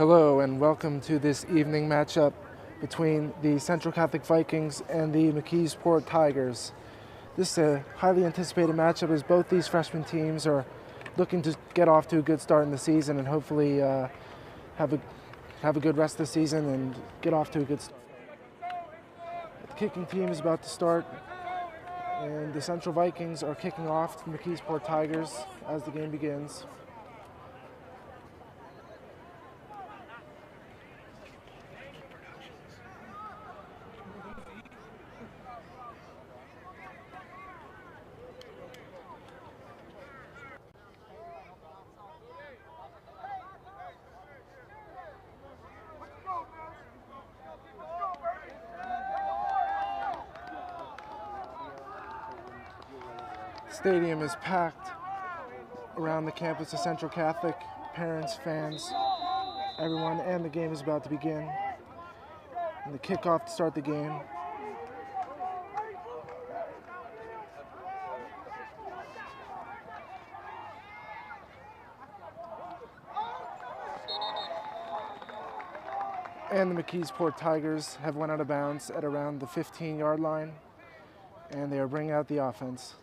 Hello and welcome to this evening matchup between the Central Catholic Vikings and the McKeesport Tigers. This is a highly anticipated matchup as both these freshman teams are looking to get off to a good start in the season and hopefully have a good rest of the season and get off to a good start. The kicking team is about to start and the Central Vikings are kicking off the McKeesport Tigers as the game begins. Stadium is packed around the campus of Central Catholic, parents, fans, everyone, and the game is about to begin. And the kickoff to start the game. And the McKeesport Tigers have went out of bounds at around the 15-yard line, and they are bringing out the offense.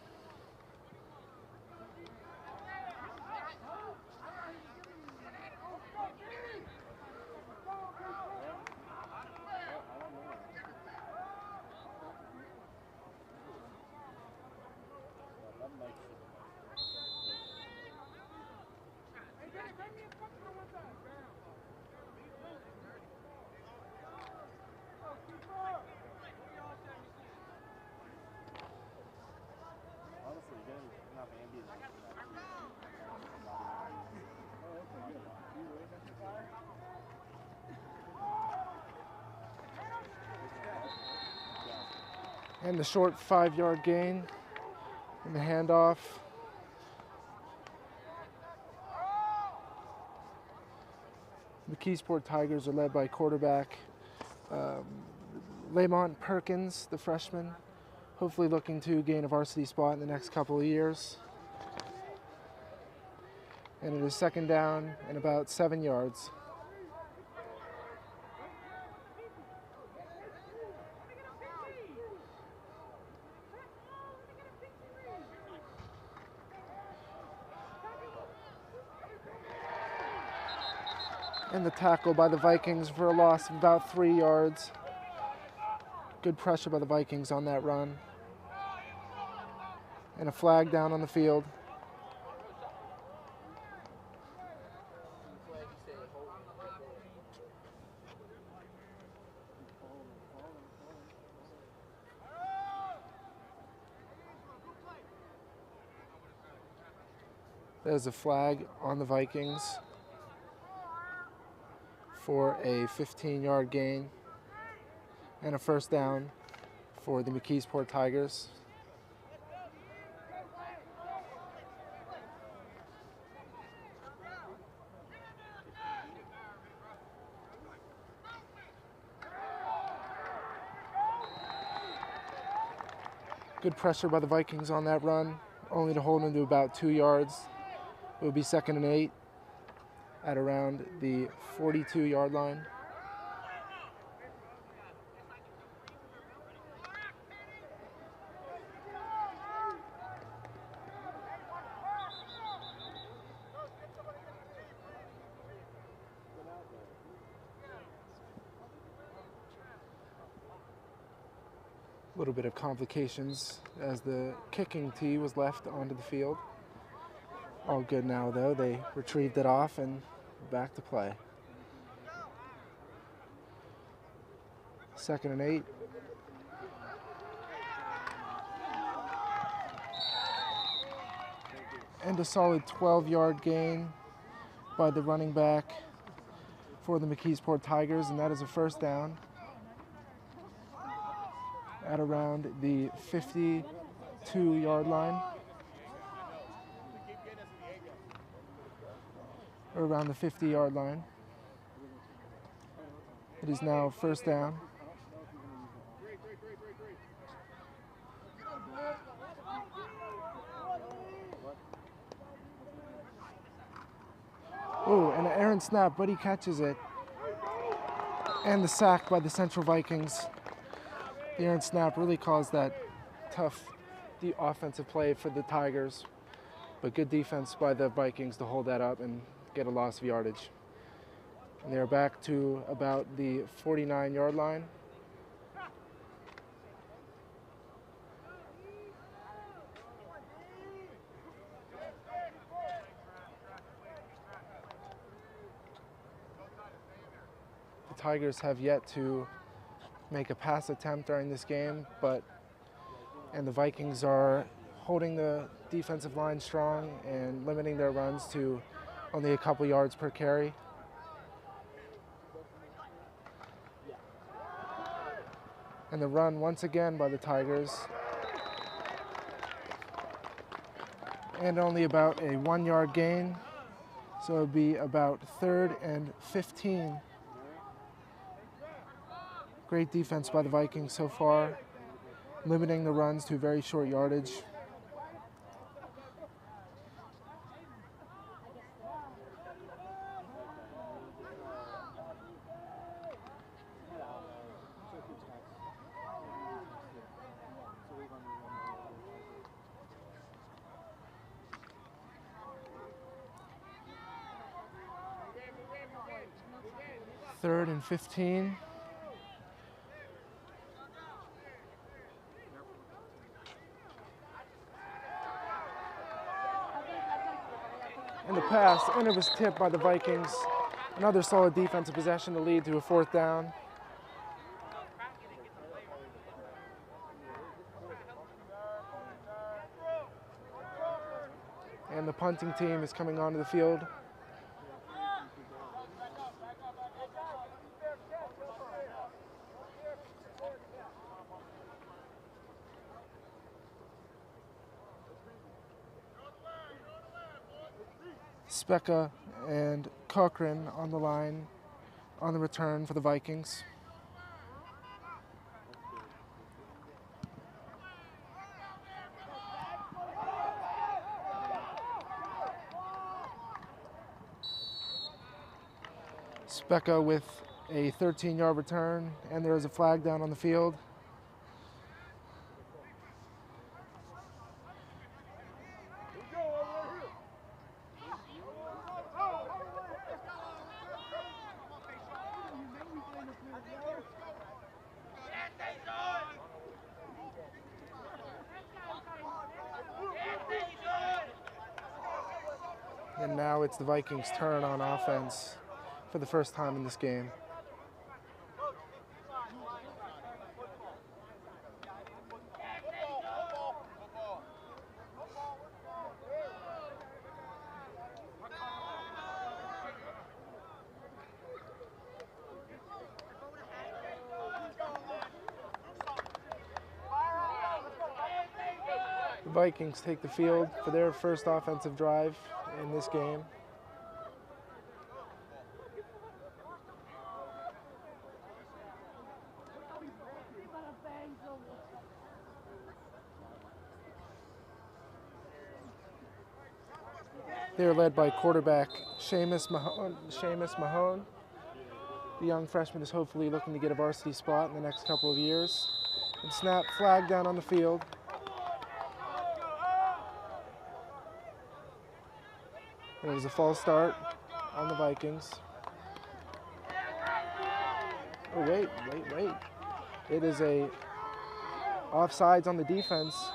And the short 5-yard gain and the handoff. The McKeesport Tigers are led by quarterback Lamont Perkins, the freshman, hopefully looking to gain a varsity spot in the next couple of years. And it is second down and about 7 yards. And the tackle by the Vikings for a loss of about 3 yards. Good pressure by the Vikings on that run. And a flag down on the field. There's a flag on the Vikings for a 15-yard gain and a first down for the McKeesport Tigers. Good pressure by the Vikings on that run, only to hold them to about 2 yards. It will be 2nd and 8 at around the 42-yard line. A little bit of complications as the kicking tee was left onto the field. All good now though, they retrieved it off and back to play. 2nd and 8. And a solid 12-yard gain by the running back for the McKeesport Tigers, and that is a first down at around the 52-yard line. Or around the 50-yard line. It is now first down. Oh, and an errant snap, but he catches it. And the sack by the Central Vikings. The errant snap really caused that tough offensive play for the Tigers, but good defense by the Vikings to hold that up and get a loss of yardage. And they're back to about the 49-yard line. The Tigers have yet to make a pass attempt during this game, and the Vikings are holding the defensive line strong and limiting their runs to only a couple yards per carry. And the run once again by the Tigers. And only about a 1-yard gain. So it would be about 3rd and 15. Great defense by the Vikings so far, limiting the runs to very short yardage. Third and 15. And the pass, and it was tipped by the Vikings. Another solid defensive possession to lead to a 4th down. And the punting team is coming onto the field. Specca and Cochran on the line on the return for the Vikings. Specca with a 13-yard return, and there is a flag down on the field. And now it's the Vikings' turn on offense for the first time in this game. The Vikings take the field for their first offensive drive in this game. They are led by quarterback Seamus Mahone. The young freshman is hopefully looking to get a varsity spot in the next couple of years. And snap, flag down on the field. And it was a false start on the Vikings. Oh, wait. It is a offsides on the defense.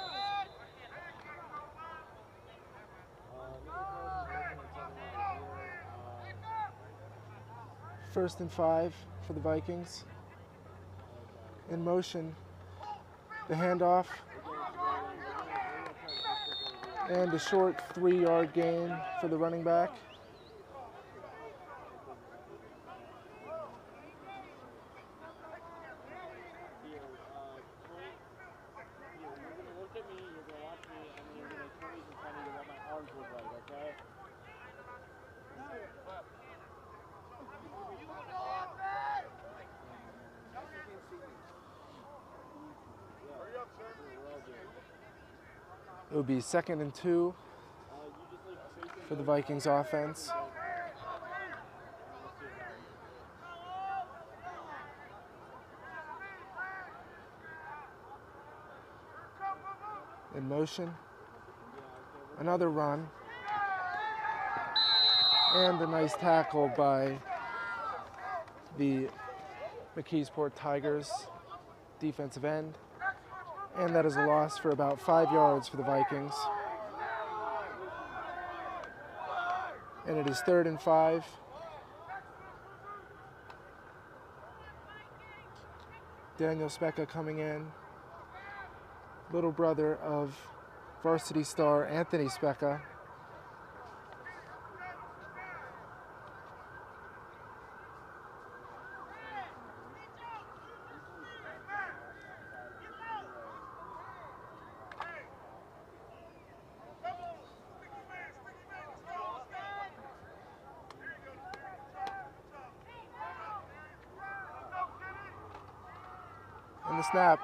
First and 5 for the Vikings. In motion, the handoff, and a short 3-yard gain for the running back. It would be 2nd and 2 for the Vikings offense. in motion. Another run. And a nice tackle by the McKeesport Tigers defensive end. And that is a loss for about 5 yards for the Vikings. And it is 3rd and 5. Daniel Specca coming in, little brother of varsity star Anthony Specca. And the snap.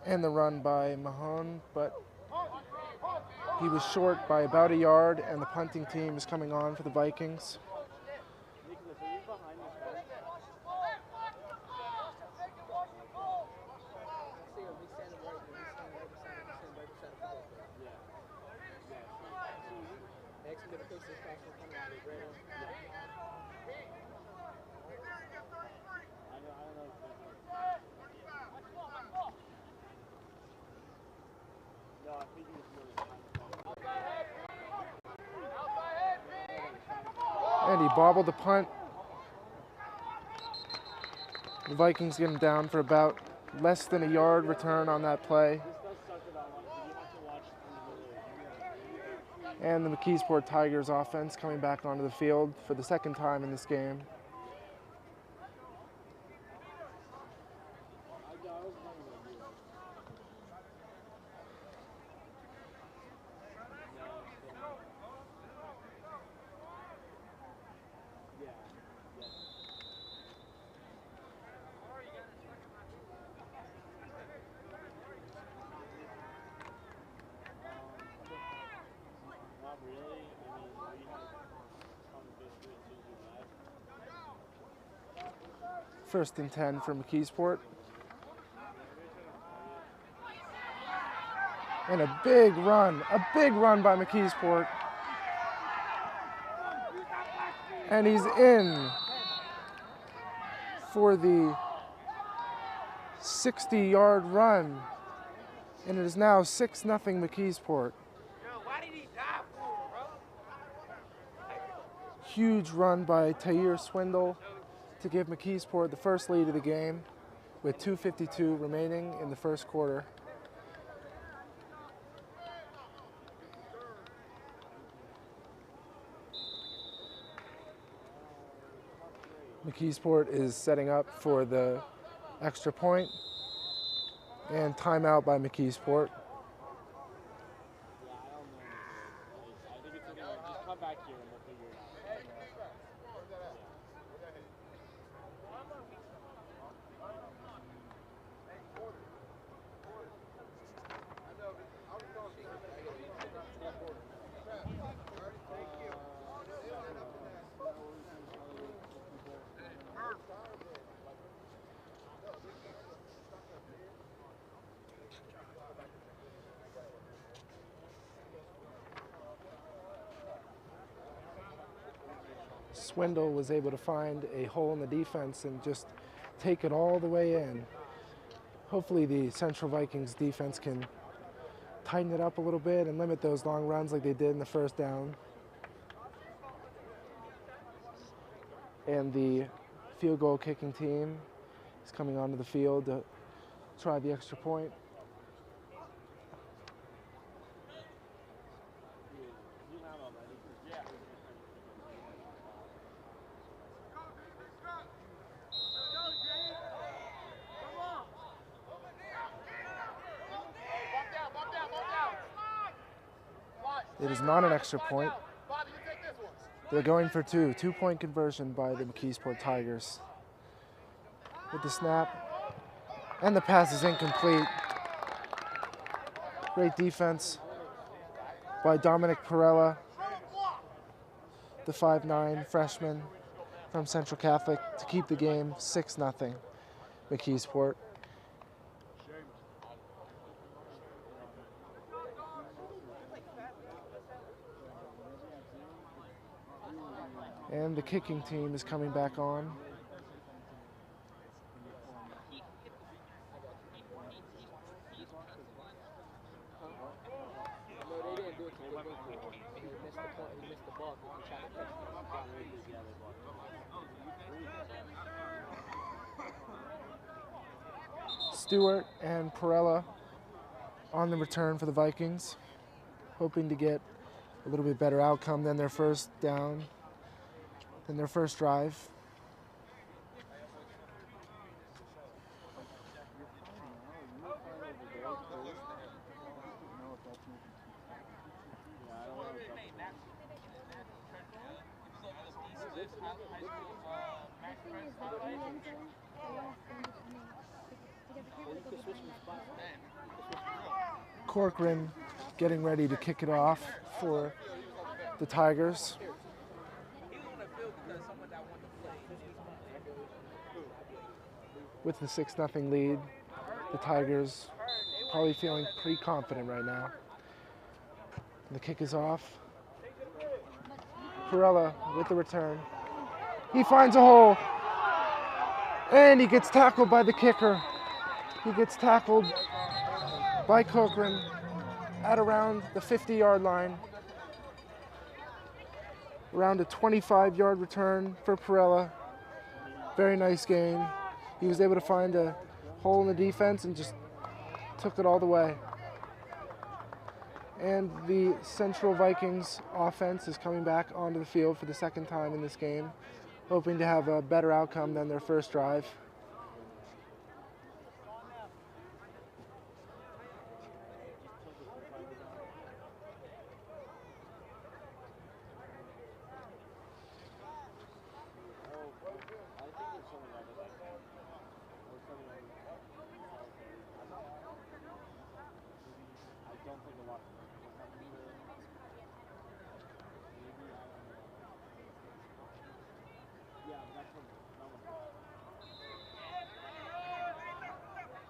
And the run by Mahone, but he was short by about a yard, and the punting team is coming on for the Vikings. And he bobbled the punt. The Vikings get him down for about less than a yard return on that play. And the McKeesport Tigers offense coming back onto the field for the second time in this game. First and 10 for McKeesport. And a big run by McKeesport. And he's in for the 60-yard run. And it is now 6-0 McKeesport. Huge run by Tahir Swindle to give McKeesport the first lead of the game with 2:52 remaining in the first quarter. McKeesport is setting up for the extra point and timeout by McKeesport. Swindle was able to find a hole in the defense and just take it all the way in. Hopefully the Central Vikings defense can tighten it up a little bit and limit those long runs like they did in the first down. And the field goal kicking team is coming onto the field to try the extra point. It is not an extra point. They're going for two. 2-point conversion by the McKeesport Tigers. With the snap. And the pass is incomplete. Great defense by Dominic Perella, the 5'9" freshman from Central Catholic, to keep the game 6-0. McKeesport. And the kicking team is coming back on. Stewart and Perella on the return for the Vikings, hoping to get a little bit better outcome than their first down, than their first drive. Corcoran getting ready to kick it off for the Tigers. With the 6-0 lead, the Tigers probably feeling pretty confident right now. The kick is off. Perella with the return. He finds a hole, and he gets tackled by the kicker. He gets tackled by Corcoran at around the 50-yard line. Around a 25-yard return for Perella. Very nice gain. He was able to find a hole in the defense and just took it all the way. And the Central Vikings offense is coming back onto the field for the second time in this game, hoping to have a better outcome than their first drive.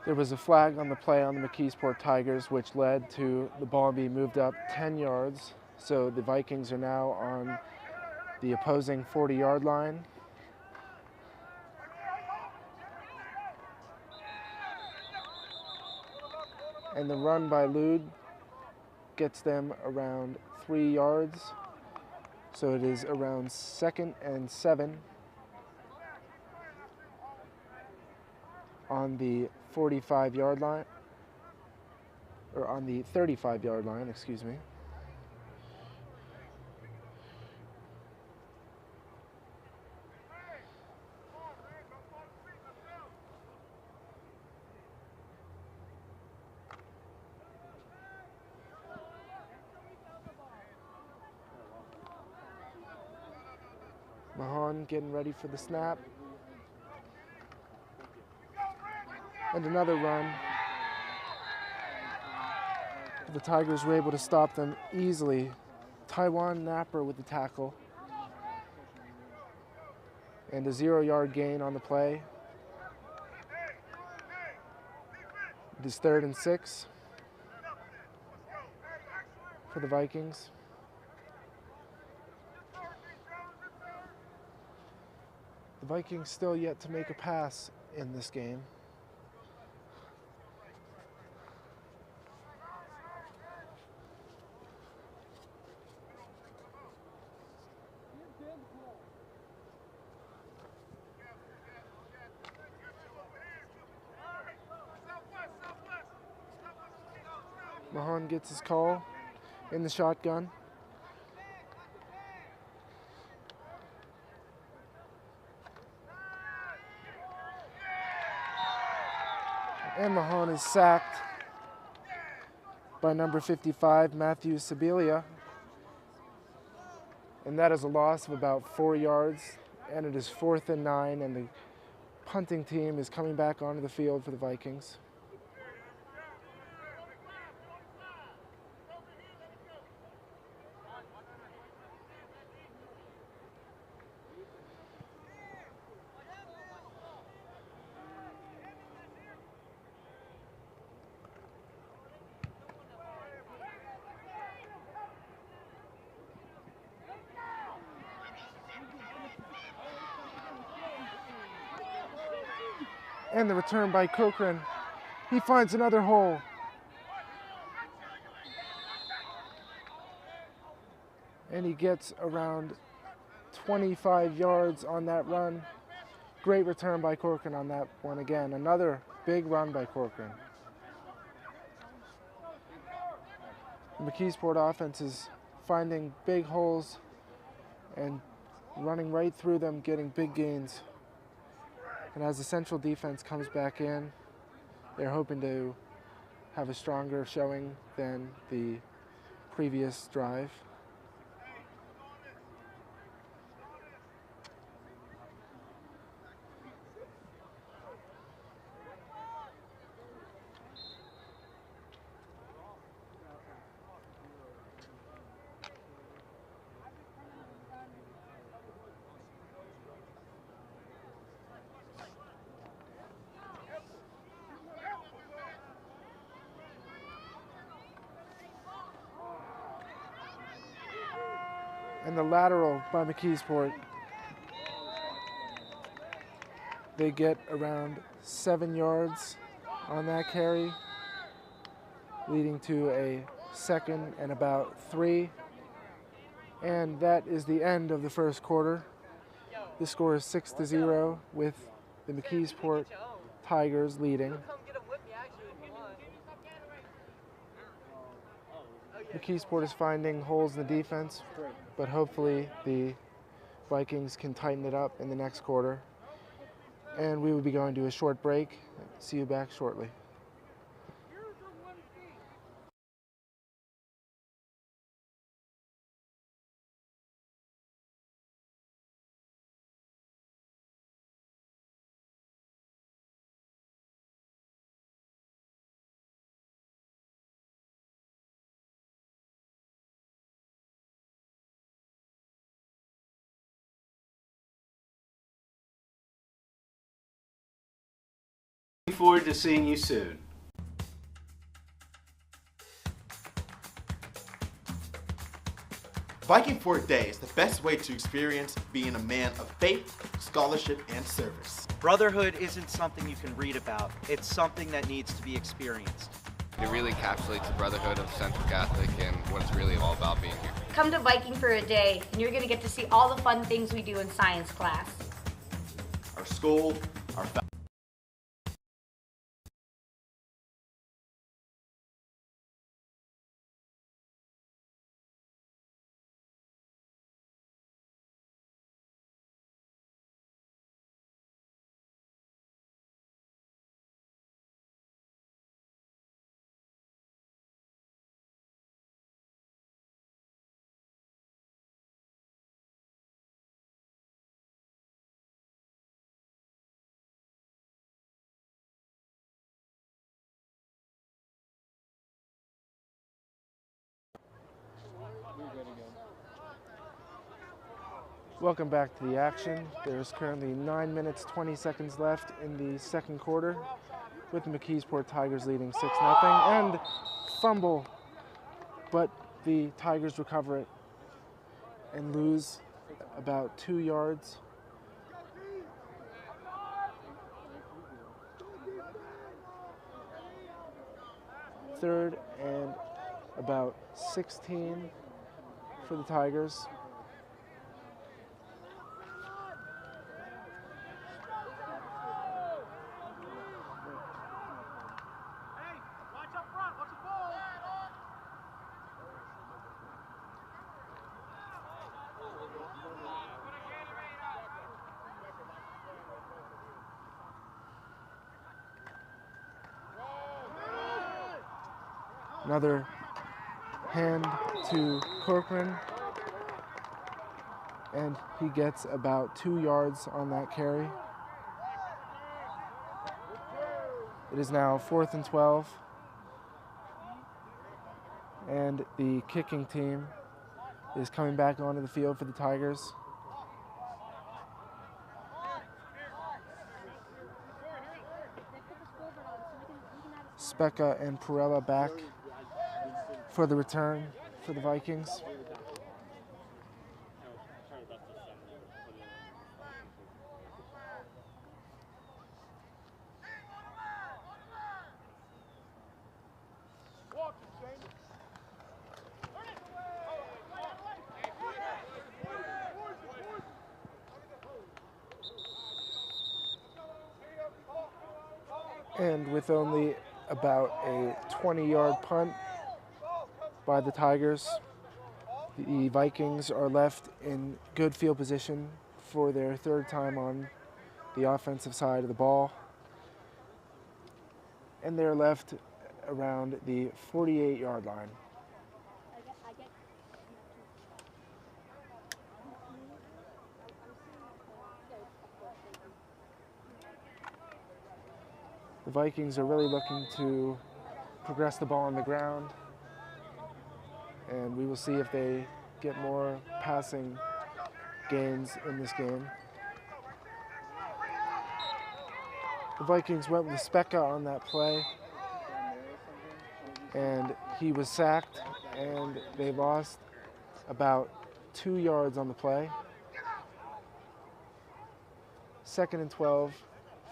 There was a flag on the play on the McKeesport Tigers, which led to the ball being moved up 10 yards. So the Vikings are now on the opposing 40-yard line. And the run by Lude gets them around 3 yards. So it is around 2nd and 7 on the 45-yard line, or on the 35-yard line, excuse me. Mahan getting ready for the snap. And another run. The Tigers were able to stop them easily. Taiwan Napper with the tackle. And a 0-yard gain on the play. It is 3rd and 6 for the Vikings. The Vikings still yet to make a pass in this game. Mahan gets his call in the shotgun. And Mahan is sacked by number 55, Matthew Sibilia. And that is a loss of about 4 yards. And it is 4th and 9, and the punting team is coming back onto the field for the Vikings. And the return by Cochran. He finds another hole. And he gets around 25 yards on that run. Great return by Corcoran on that one again. Another big run by Corcoran. The McKeesport offense is finding big holes and running right through them, getting big gains. And as the Central defense comes back in, they're hoping to have a stronger showing than the previous drive. And the lateral by McKeesport. They get around 7 yards on that carry, leading to a second and about 3. And that is the end of the first quarter. The score is 6-0 with the McKeesport Tigers leading. McKeesport is finding holes in the defense, but hopefully the Vikings can tighten it up in the next quarter. And we will be going to a short break. See you back shortly. Looking forward to seeing you soon. Viking Fort Day is the best way to experience being a man of faith, scholarship, and service. Brotherhood isn't something you can read about. It's something that needs to be experienced. It really encapsulates the brotherhood of Central Catholic and what it's really all about being here. Come to Viking for a day, and you're going to get to see all the fun things we do in science class. Our school, our Welcome back to the action. There's currently 9 minutes, 20 seconds left in the second quarter with the McKeesport Tigers leading 6-0 and fumble, but the Tigers recover it and lose about 2 yards. Third and about 16 for the Tigers. Another hand to Corcoran, and he gets about 2 yards on that carry. It is now 4th and 12, and the kicking team is coming back onto the field for the Tigers. Specca and Perella back for the return for the Vikings. And with only about a 20-yard punt by the Tigers, the Vikings are left in good field position for their third time on the offensive side of the ball. And they're left around the 48-yard line. The Vikings are really looking to progress the ball on the ground, and we will see if they get more passing gains in this game. The Vikings went with Specka on that play, and he was sacked, and they lost about 2 yards on the play. 2nd and 12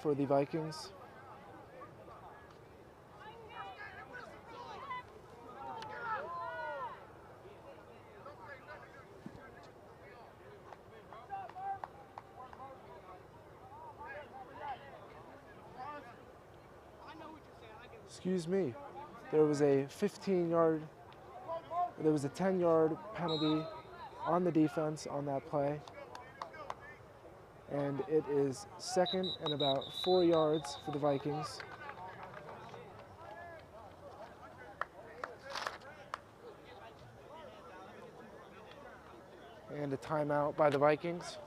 for the Vikings. Excuse me, there was a 10-yard penalty on the defense on that play. And it is 2nd and about 4 yards for the Vikings. And a timeout by the Vikings.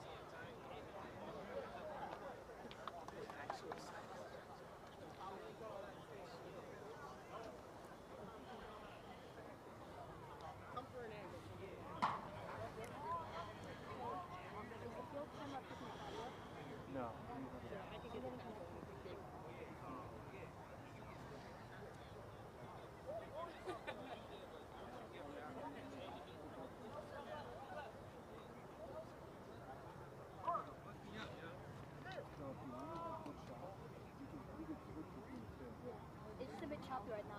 It's just a bit choppy right now.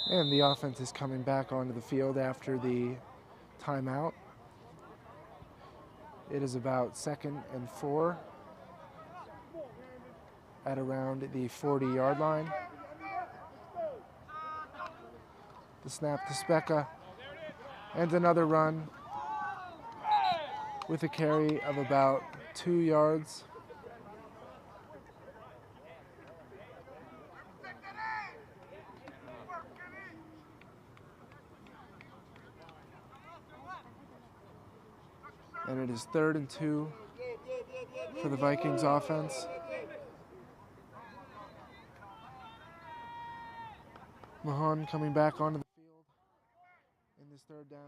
And the offense is coming back onto the field after the timeout. It is about 2nd and 4 at around the 40-yard line. The snap to Specka, and another run with a carry of about 2 yards. And it is 3rd and 2 for the Vikings offense. Mahan coming back onto the field in this 3rd down.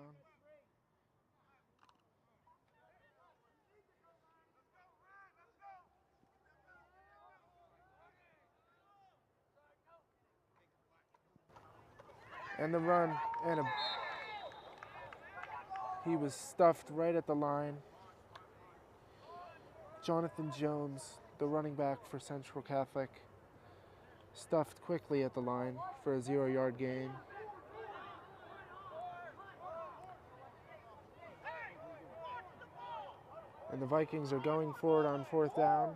And the run, and he was stuffed right at the line. Jonathan Jones, the running back for Central Catholic, stuffed quickly at the line for a 0-yard gain. And the Vikings are going for it on 4th down.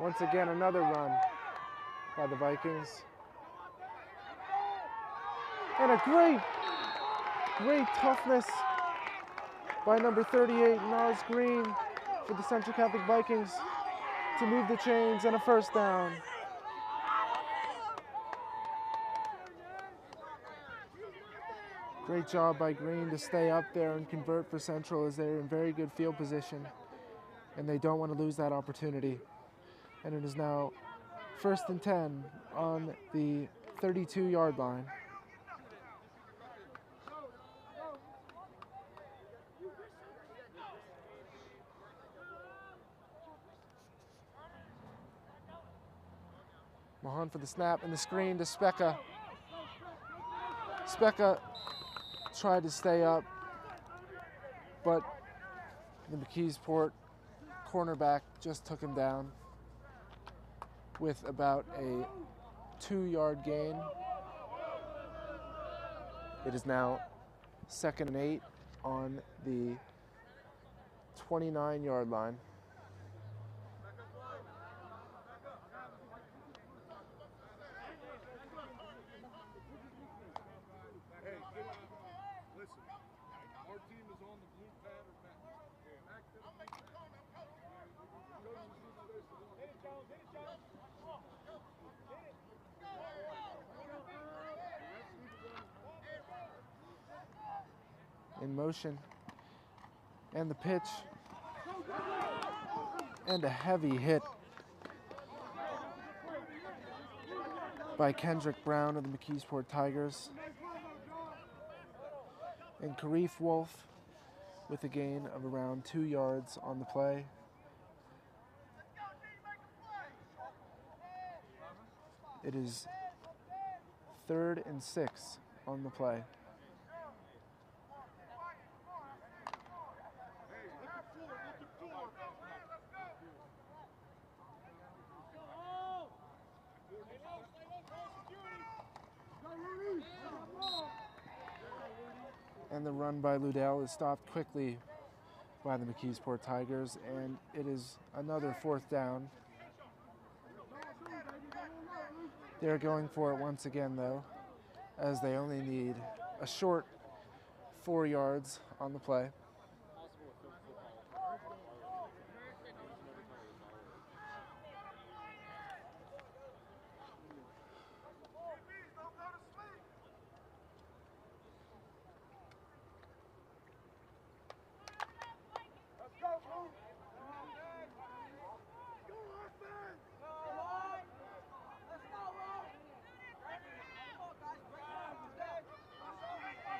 Once again, another run by the Vikings. And a great toughness by number 38, Nars Green, for the Central Catholic Vikings to move the chains, and a 1st down. Great job by Green to stay up there and convert for Central, as they're in very good field position and they don't want to lose that opportunity. And it is now 1st and 10 on the 32-yard line. Mahan for the snap and the screen to Specka. Specka tried to stay up, but the McKeesport cornerback just took him down with about a 2-yard gain. It is now 2nd and 8 on the 29-yard line. Hey, listen, our team is on the blue pad or back. Back to the blue pad. Hit it, Jones. Hit it, Jones. Come on. Hit it. In motion. And the pitch. And a heavy hit by Kendrick Brown of the McKeesport Tigers. And Karif Wolf with a gain of around 2 yards on the play. It is 3rd and 6 on the play. And the run by Ludell is stopped quickly by the McKeesport Tigers, and it is another 4th down. They're going for it once again, though, as they only need a short 4 yards on the play.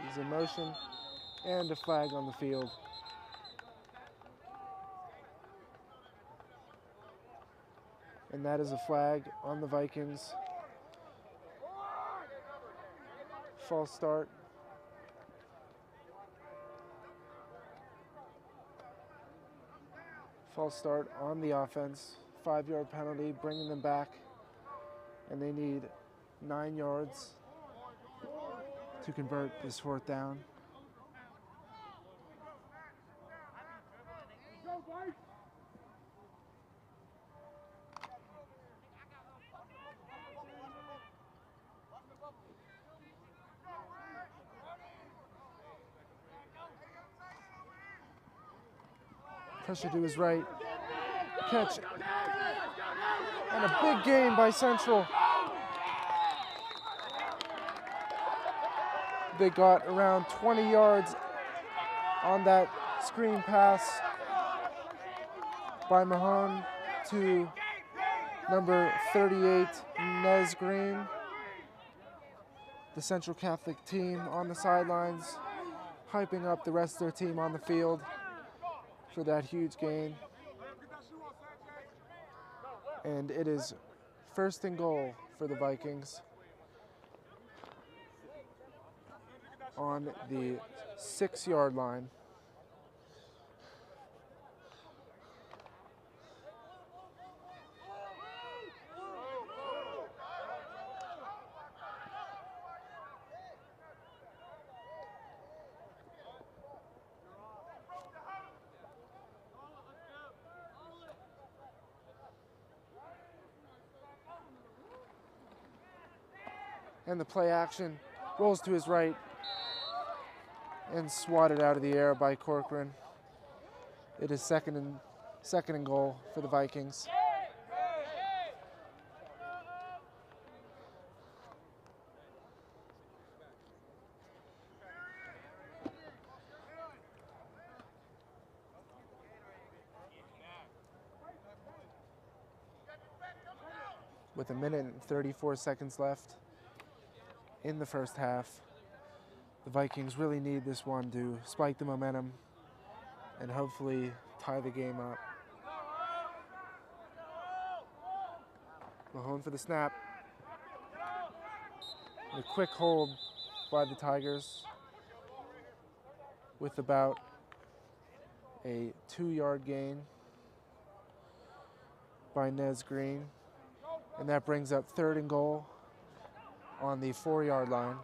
He's in motion, and a flag on the field. And that is a flag on the Vikings. False start. False start on the offense. 5-yard penalty, bringing them back. And they need 9 yards to convert this 4th down. Pressure to his right. Catch. And a big gain by Central. They got around 20 yards on that screen pass by Mahone to number 38, Nez Green. The Central Catholic team on the sidelines, hyping up the rest of their team on the field for that huge gain. And it is 1st and goal for the Vikings on the 6-yard line. And the play action rolls to his right and swatted out of the air by Corcoran. It is second and goal for the Vikings. With 1 minute and 34 seconds left in the first half. The Vikings really need this one to spike the momentum and hopefully tie the game up. Mahone for the snap. A quick hold by the Tigers with about a 2-yard gain by Nez Green. And that brings up 3rd and goal on the 4-yard line.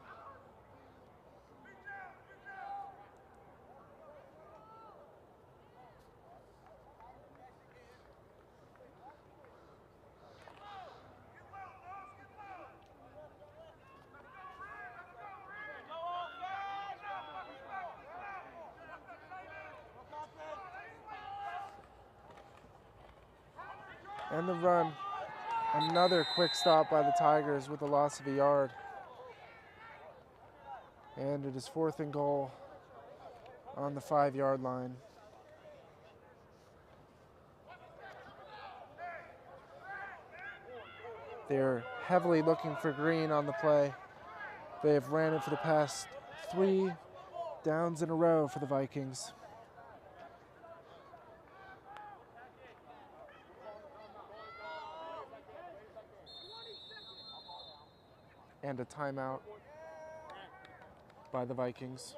And the run. Another quick stop by the Tigers with a loss of a yard. And it is 4th and goal on the 5-yard line. They're heavily looking for Green on the play. They have ran it for the past 3 downs in a row for the Vikings. And a timeout by the Vikings.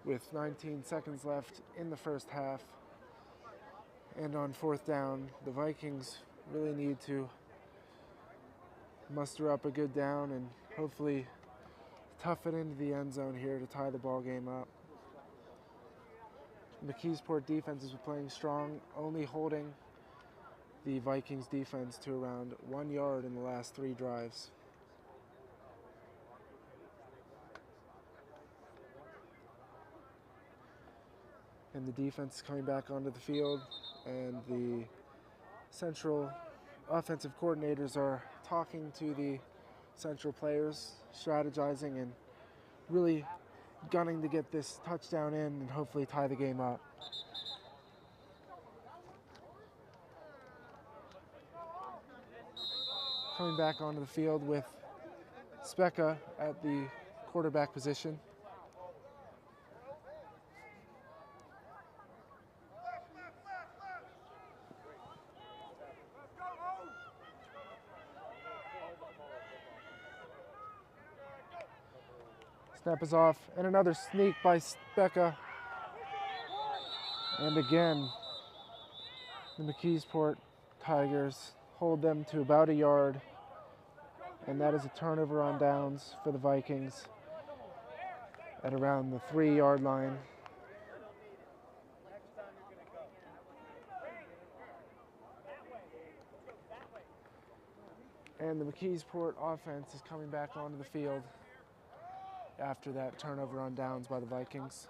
With 19 seconds left in the first half, and on 4th down, the Vikings really need to muster up a good down and hopefully tough it into the end zone here to tie the ball game up. McKeesport defense has been playing strong, only holding the Vikings defense to around 1 yard in the last 3 drives. And the defense is coming back onto the field, and the central offensive coordinators are talking to the central players, strategizing and really gunning to get this touchdown in and hopefully tie the game up. Coming back onto the field with Specca at the quarterback position. Snap is off, and another sneak by Specca. And again, the McKeesport Tigers hold them to about 1 yard, and that is a turnover on downs for the Vikings at around the 3-yard line. And the McKeesport offense is coming back onto the field after that turnover on downs by the Vikings.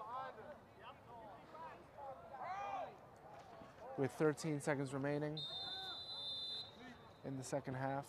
With 13 seconds remaining in the second half.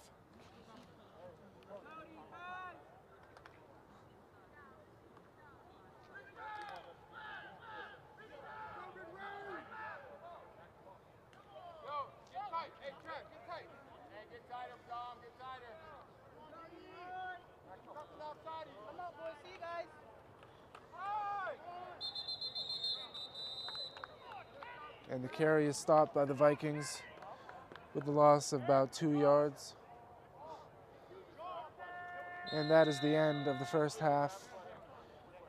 And the carry is stopped by the Vikings with the loss of about 2 yards. And that is the end of the first half,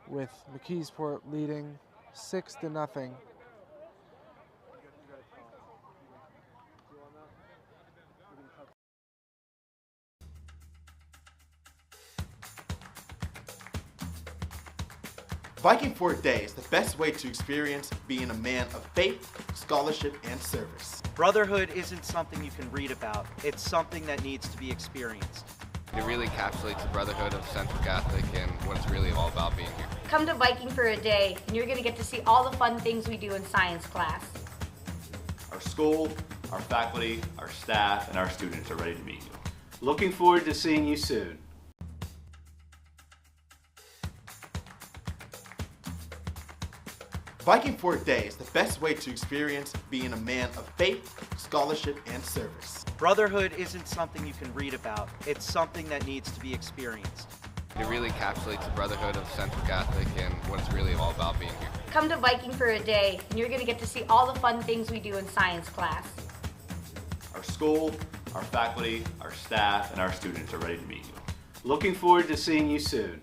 with McKeesport leading 6-0. Viking Fort Day is the best way to experience being a man of faith, scholarship, and service. Brotherhood isn't something you can read about. It's something that needs to be experienced. It really encapsulates the brotherhood of Central Catholic and what it's really all about being here. Come to Viking for a day, and you're going to get to see all the fun things we do in science class. Our school, our faculty, our staff, and our students are ready to meet you. Looking forward to seeing you soon. Viking for a day is the best way to experience being a man of faith, scholarship, and service. Brotherhood isn't something you can read about. It's something that needs to be experienced. It really encapsulates the brotherhood of Central Catholic and what it's really all about being here. Come to Viking for a day, and you're going to get to see all the fun things we do in science class. Our school, our faculty, our staff, and our students are ready to meet you. Looking forward to seeing you soon.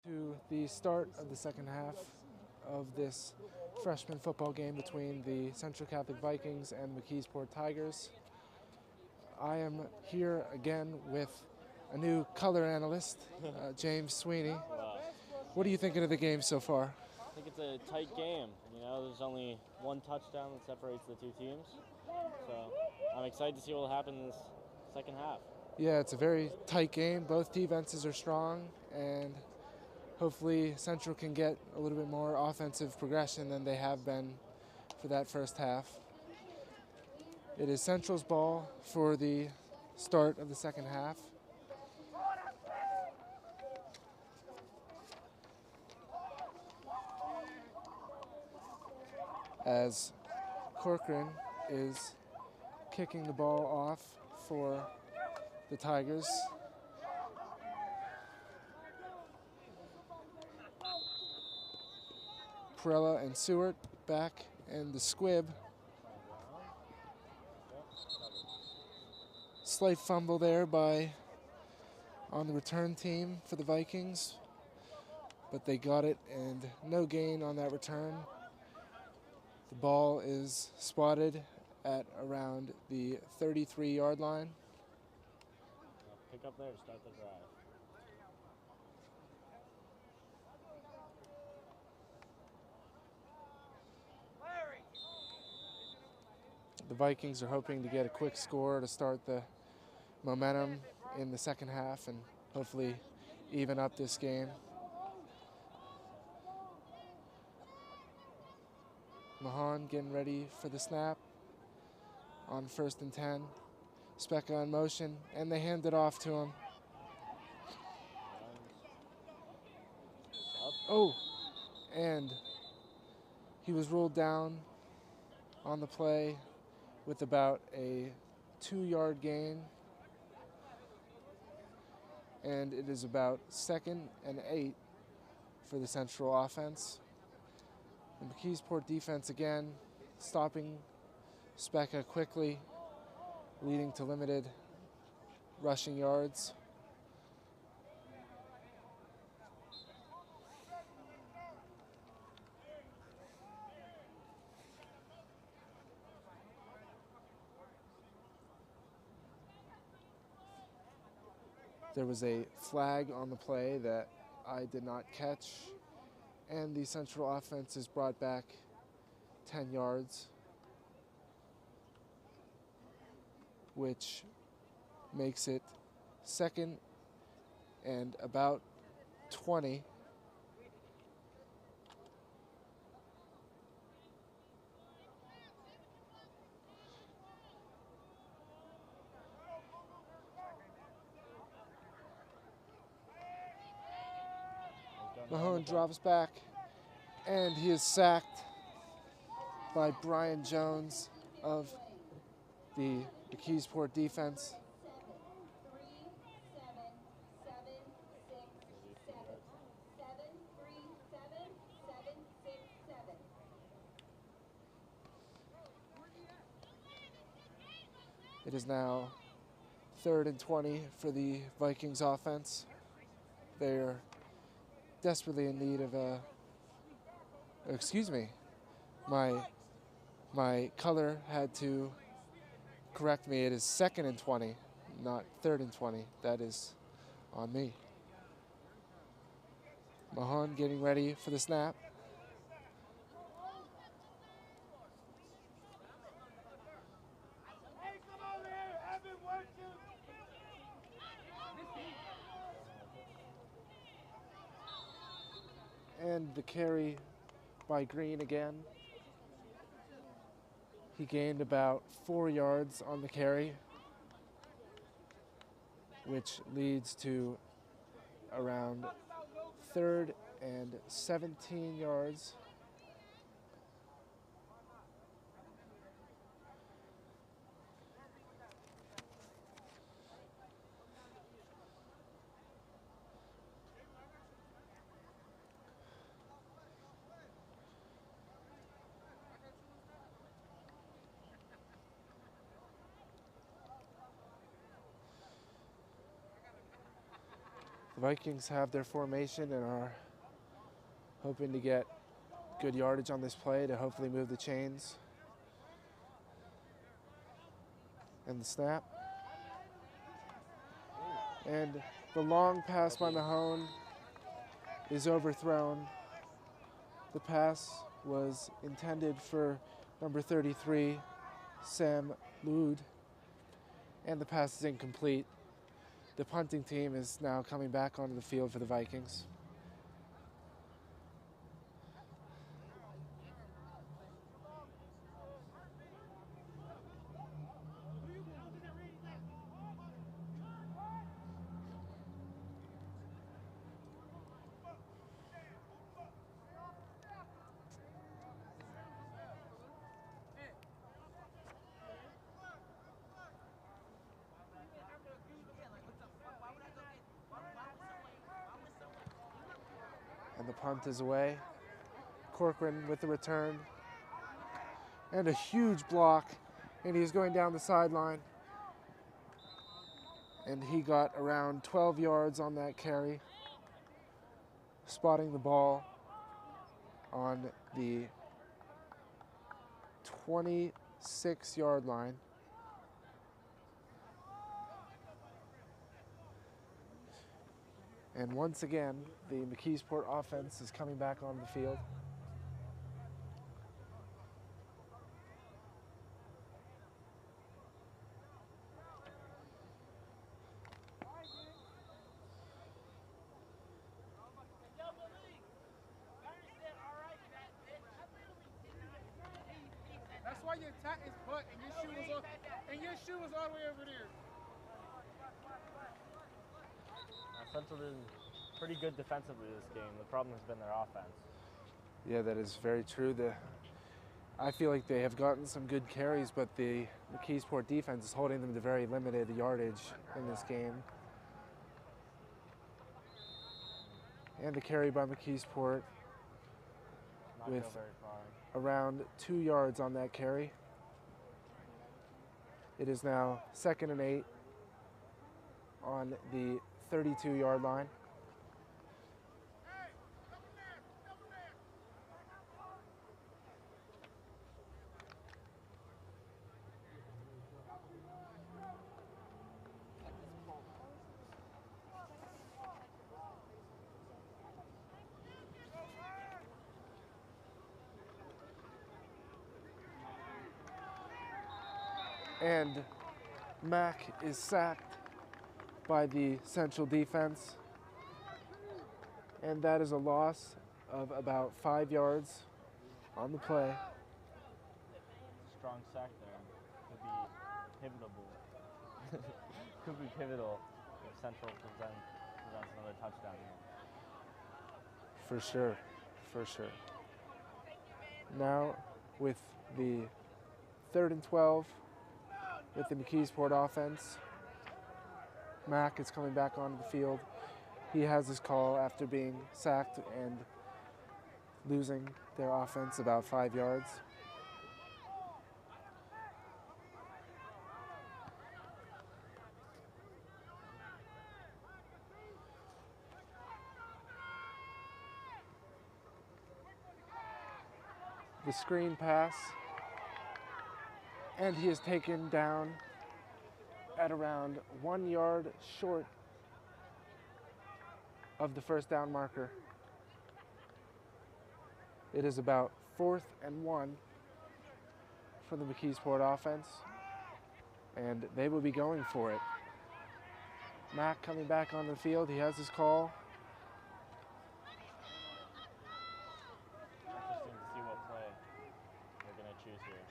To the start of the second half of this freshman football game between the Central Catholic Vikings and McKeesport Tigers. I am here again with a new color analyst, James Sweeney. Wow. What are you thinking of the game so far? I think it's a tight game. You know, there's only one touchdown that separates the two teams. So I'm excited to see what will happen in this second half. Yeah, it's a very tight game. Both defenses are strong, and hopefully Central can get a little bit more offensive progression than they have been for that first half. It is Central's ball for the start of the second half. As Corcoran is kicking the ball off for the Tigers. Perella and Seward back in the squib. Slight fumble there on the return team for the Vikings, but they got it and no gain on that return. The ball is spotted at around the 33-yard line. Pick up there to start the drive. The Vikings are hoping to get a quick score to start the momentum in the second half and hopefully even up this game. Mahan getting ready for the snap on 1st and 10. Specca in motion, and they hand it off to him. Oh, and he was ruled down on the play with about a 2-yard gain. And it is about 2nd and 8 for the Central offense. The McKeesport defense again stopping Specca quickly, leading to limited rushing yards. There was a flag on the play that I did not catch, and the Central offense is brought back 10 yards, which makes it 2nd and about 20. Mahone drops back, and he is sacked by Brian Jones of the McKeesport defense. It is now 3rd and 20 for the Vikings offense. They're desperately in need of a, excuse me, my color had to correct me. It is 2nd and 20, not 3rd and 20. That is on me. Mahon getting ready for the snap. And the carry by Green again. He gained about 4 yards on the carry, which leads to around 3rd and 17 yards. The Vikings have their formation and are hoping to get good yardage on this play to hopefully move the chains. And the snap. And the long pass by Mahone is overthrown. The pass was intended for number 33, Sam Lude, and the pass is incomplete. The punting team is now coming back onto the field for the Vikings. And the punt is away. Corcoran with the return. And a huge block. And he's going down the sideline. And he got around 12 yards on that carry, spotting the ball on the 26-yard line. And once again, the McKeesport offense is coming back on the field. That's why your attack is butt and your shoe was all the way over there. Central did pretty good defensively this game. The problem has been their offense. Yeah, that is very true. I feel like they have gotten some good carries, but the McKeesport defense is holding them to very limited yardage in this game. And the carry by McKeesport Not with go very far. around 2 yards on that carry. It is now 2nd and 8 on the 32-yard line. And Mack is sacked by the Central defense. And that is a loss of about 5 yards on the play. Strong sack there. Could be pivotal. Could be pivotal if Central presents another touchdown here. For sure, for sure. Now with the 3rd and 12 with the McKeesport offense, Mack is coming back onto the field. He has his call after being sacked and losing their offense about 5 yards. The screen pass, and he is taken down at around 1 yard short of the first down marker. It is about 4th and 1 for the McKeesport offense, and they will be going for it. Mack coming back on the field, he has his call. Interesting to see what play they're going to choose here.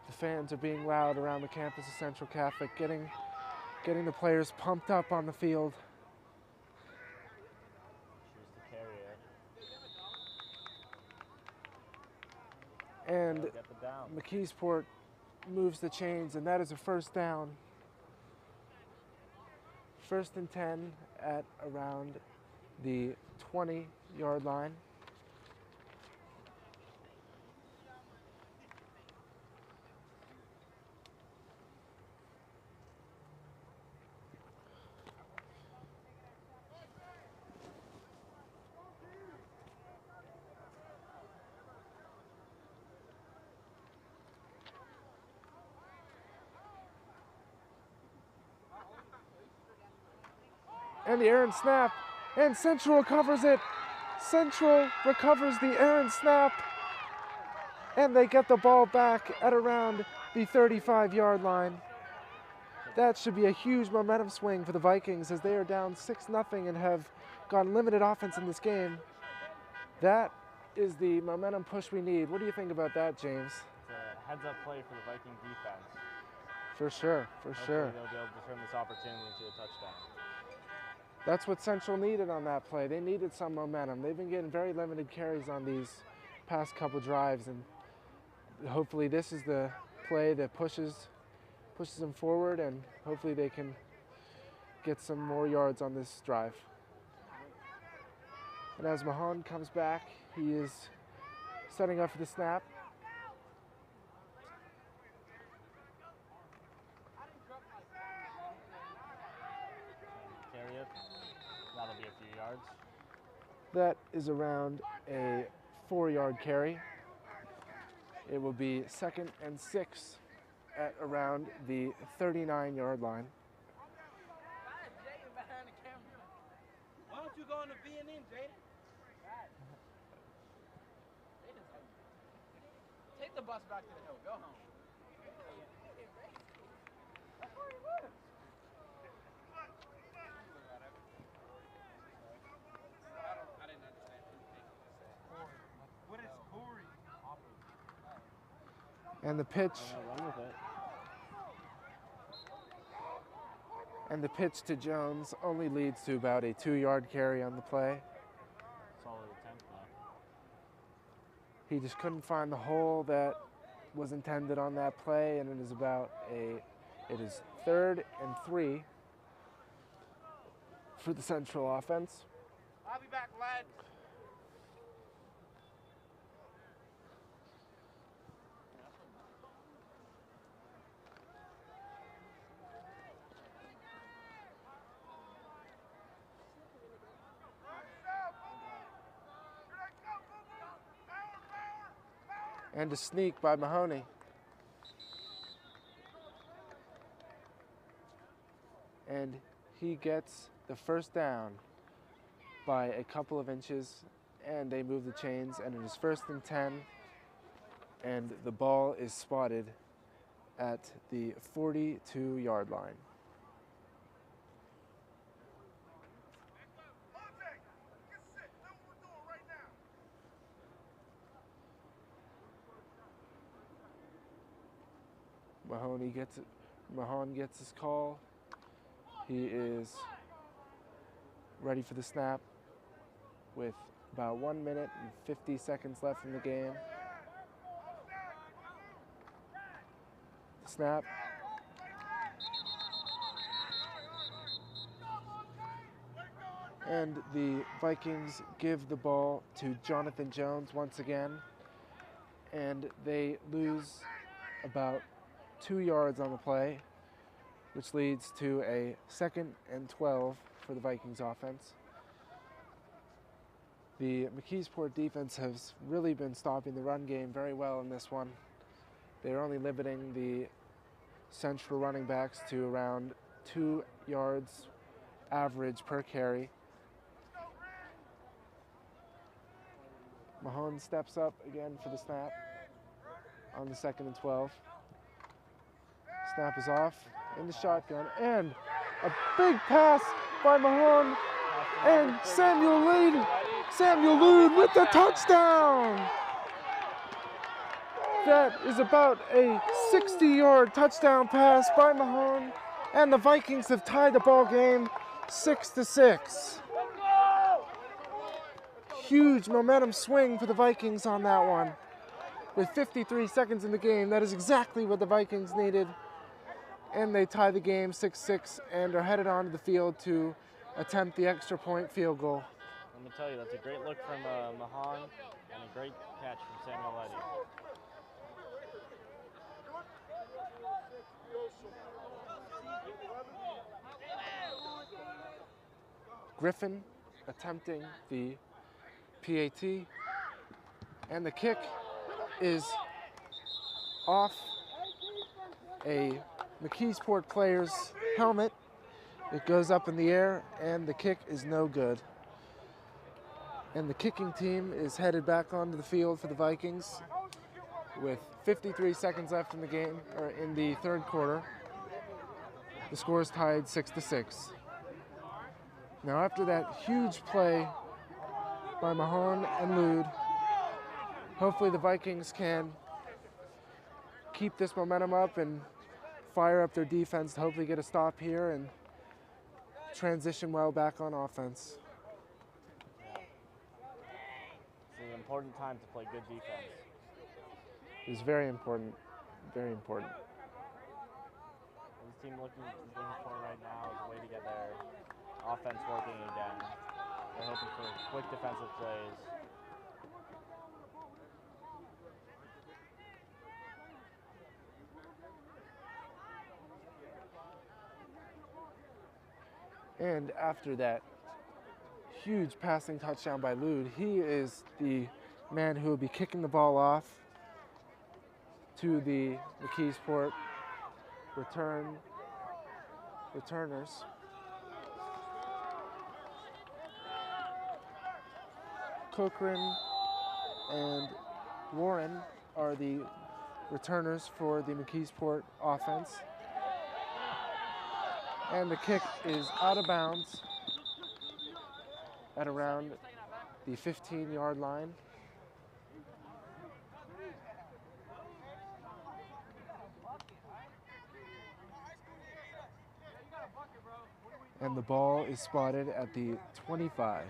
The fans are being loud around the campus of Central Catholic, getting the players pumped up on the field. Choose to carry it. And Get the down. McKeesport moves the chains, and that is a first down. 1st and 10 at around the 20-yard line. And the errant snap. And Central recovers it. Central recovers the errant snap. And they get the ball back at around the 35-yard line. That should be a huge momentum swing for the Vikings as they are down 6-0 and have gotten limited offense in this game. That is the momentum push we need. What do you think about that, James? It's a heads-up play for the Viking defense. For sure, for sure. Hopefully they'll be able to turn this opportunity into a touchdown. That's what Central needed on that play. They needed some momentum. They've been getting very limited carries on these past couple drives, and hopefully this is the play that pushes them forward, and hopefully they can get some more yards on this drive. And as Mahon comes back, he is setting up for the snap. Carry it. That'll be a few yards. That is around a 4-yard carry. It will be 2nd and 6 at around the 39-yard line. Why don't you go into B&M, Jaden? Take the bus back to the hill. Go home. I didn't understand. What is Corey? And the pitch. Run with it. And the pitch to Jones only leads to about a 2-yard carry on the play. Solid attempt though. He just couldn't find the hole that was intended on that play, and it is 3rd and 3 for the Central offense. I'll be back, lad. And a sneak by Mahoney. And he gets the first down by a couple of inches, and they move the chains, and it is 1st and 10, and the ball is spotted at the 42-yard line. Mahon gets his call. He is ready for the snap with about 1 minute and 50 seconds left in the game. Snap. And the Vikings give the ball to Jonathan Jones once again, and they lose about 2 yards on the play, which leads to a 2nd and 12 for the Vikings offense. The McKeesport defense has really been stopping the run game very well in this one. They're only limiting the Central running backs to around 2 yards average per carry. Mahon steps up again for the snap on the 2nd and 12. Snap is off in the shotgun, and a big pass by Mahon, and Samuel Lude with the touchdown. That is about a 60-yard touchdown pass by Mahon, and the Vikings have tied the ball game 6-6. Huge momentum swing for the Vikings on that one. With 53 seconds in the game, that is exactly what the Vikings needed. And they tie the game 6-6 and are headed onto the field to attempt the extra point field goal. Let me tell you, that's a great look from Mahon and a great catch from Samuel Eddy. Griffin attempting the PAT, and the kick is off a McKeesport player's helmet, It goes up in the air, and the kick is no good. And the kicking team is headed back onto the field for the Vikings with 53 seconds left in the game, or in the third quarter. The score is tied 6-6. Now after that huge play by Mahone and Lude, hopefully the Vikings can keep this momentum up and fire up their defense to hopefully get a stop here and transition well back on offense. It's an important time to play good defense. It's very important, very important. This team looking for right now is a way to get their offense working again. They're hoping for quick defensive plays. And after that huge passing touchdown by Lude, he is the man who will be kicking the ball off to the McKeesport returners. Cochran and Warren are the returners for the McKeesport offense. And the kick is out of bounds at around the 15-yard line. And the ball is spotted at the 25.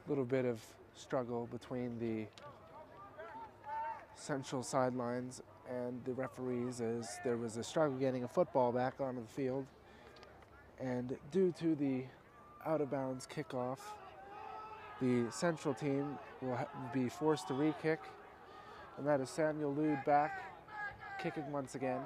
Little bit of struggle between the central sidelines and the referees, as there was a struggle getting a football back onto the field. And due to the out-of-bounds kickoff, the central team will be forced to re-kick, and that is Samuel Lude back, kicking once again.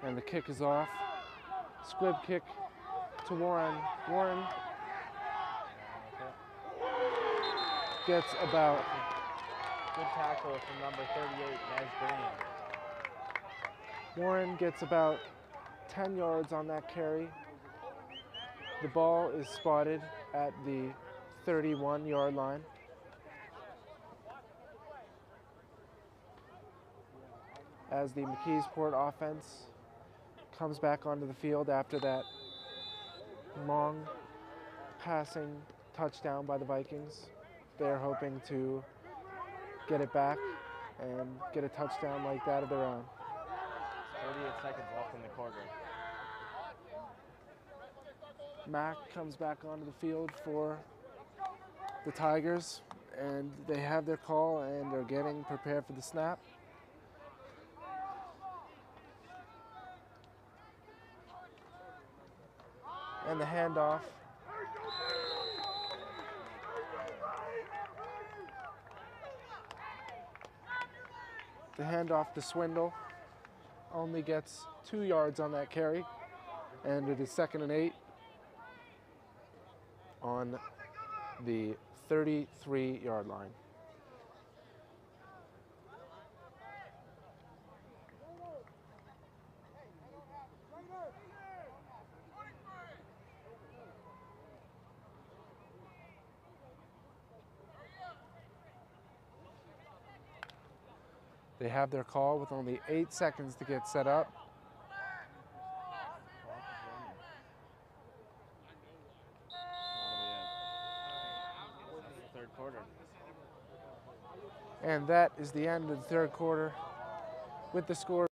And the kick is off. Squib kick to Warren. Warren gets about... Good tackle from number 38, Nez Green. Warren gets about 10 yards on that carry. The ball is spotted at the 31-yard line. As the McKeesport offense comes back onto the field after that long passing touchdown by the Vikings. They're hoping to get it back and get a touchdown like that of their own. 38 seconds left in the quarter. Mack comes back onto the field for the Tigers, and they have their call and are getting prepared for the snap. And the handoff. The handoff to Swindle only gets 2 yards on that carry, and it is 2nd and 8 on the 33-yard line. They have their call with only 8 seconds to get set up. Third quarter. And that is the end of the third quarter with the score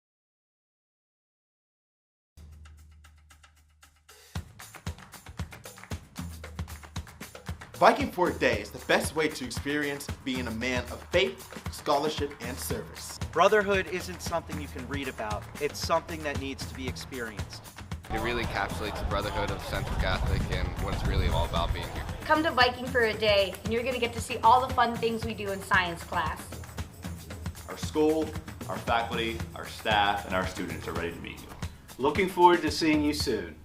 Viking Fort Day is the best way to experience being a man of faith, scholarship, and service. Brotherhood isn't something you can read about. It's something that needs to be experienced. It really encapsulates the brotherhood of Central Catholic and what it's really all about being here. Come to Viking for a day, and you're going to get to see all the fun things we do in science class. Our school, our faculty, our staff, and our students are ready to meet you. Looking forward to seeing you soon.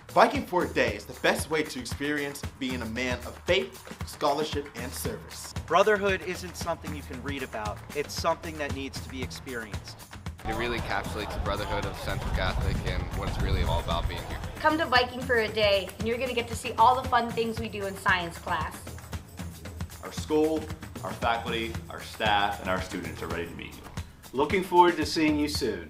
Viking Fort Day is the best way to experience being a man of faith, scholarship, and service. Brotherhood isn't something you can read about. It's something that needs to be experienced. It really encapsulates the brotherhood of Central Catholic and what it's really all about being here. Come to Viking for a day, and you're going to get to see all the fun things we do in science class. Our school, our faculty, our staff, and our students are ready to meet you. Looking forward to seeing you soon.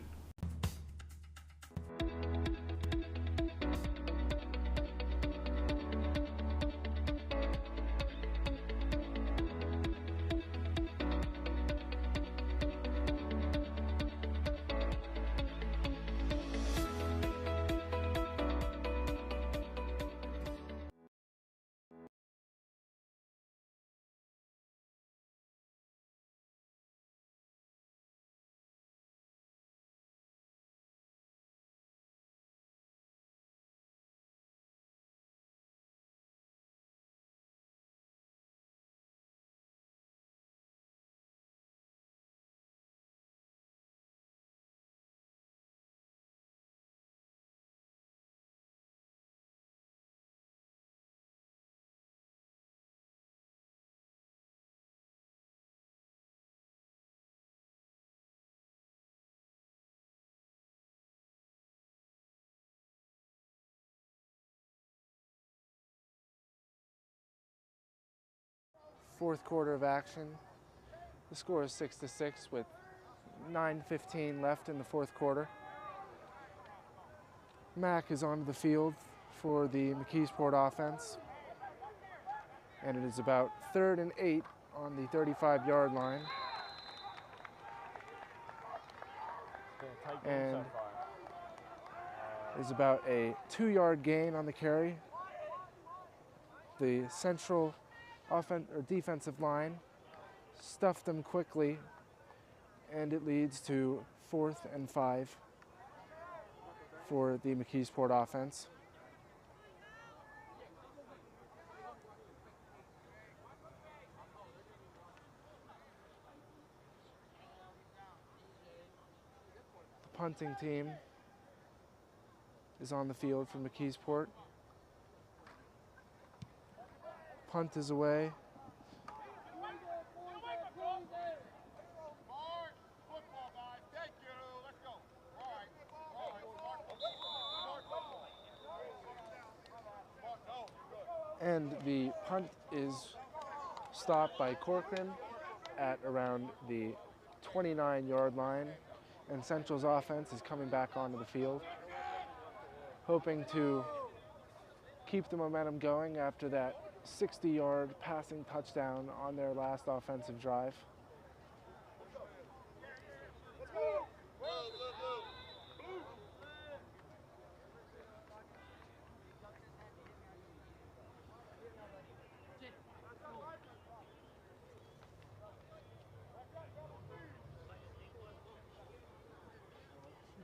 Fourth quarter of action. The score is 6-6 with 9:15 left in the fourth quarter. Mac is onto the field for the McKeesport offense. And it is about 3rd and 8 on the 35-yard line. And is about a 2-yard gain on the carry. The central defensive line stuffed them quickly, and it leads to 4th and 5 for the McKeesport offense. The punting team is on the field for McKeesport. Punt is away. And the punt is stopped by Corcoran at around the 29-yard line, and Central's offense is coming back onto the field, hoping to keep the momentum going after that 60-yard passing touchdown on their last offensive drive.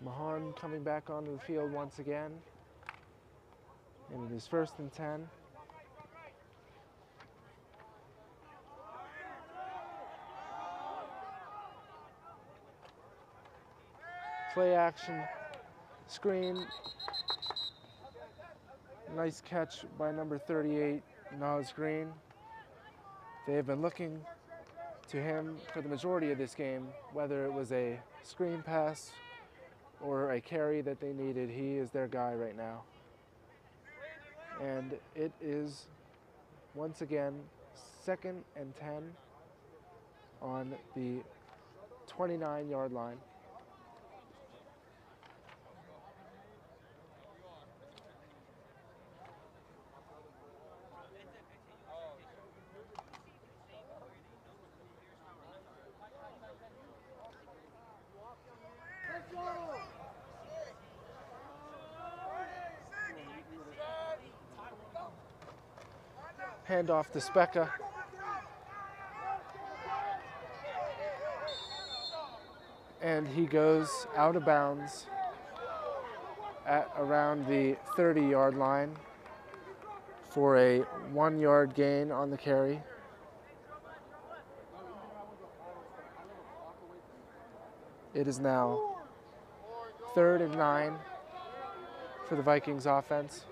Mahan coming back onto the field once again. And it is 1st and 10. Play action, screen. Nice catch by number 38, Nas Green. They have been looking to him for the majority of this game, whether it was a screen pass or a carry that they needed. He is their guy right now. And it is, once again, 2nd and 10 on the 29-yard line. Handoff to Specca. And he goes out of bounds at around the 30-yard line for a 1-yard gain on the carry. It is now 3rd and 9 for the Vikings offense.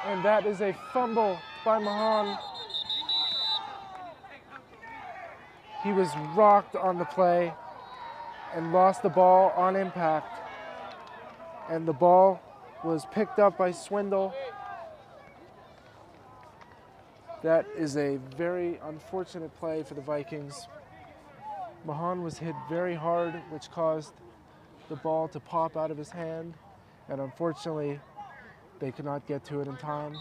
And that is a fumble by Mahan. He was rocked on the play and lost the ball on impact. And the ball was picked up by Swindle. That is a very unfortunate play for the Vikings. Mahan was hit very hard, which caused the ball to pop out of his hand. And unfortunately, they could not get to it in time.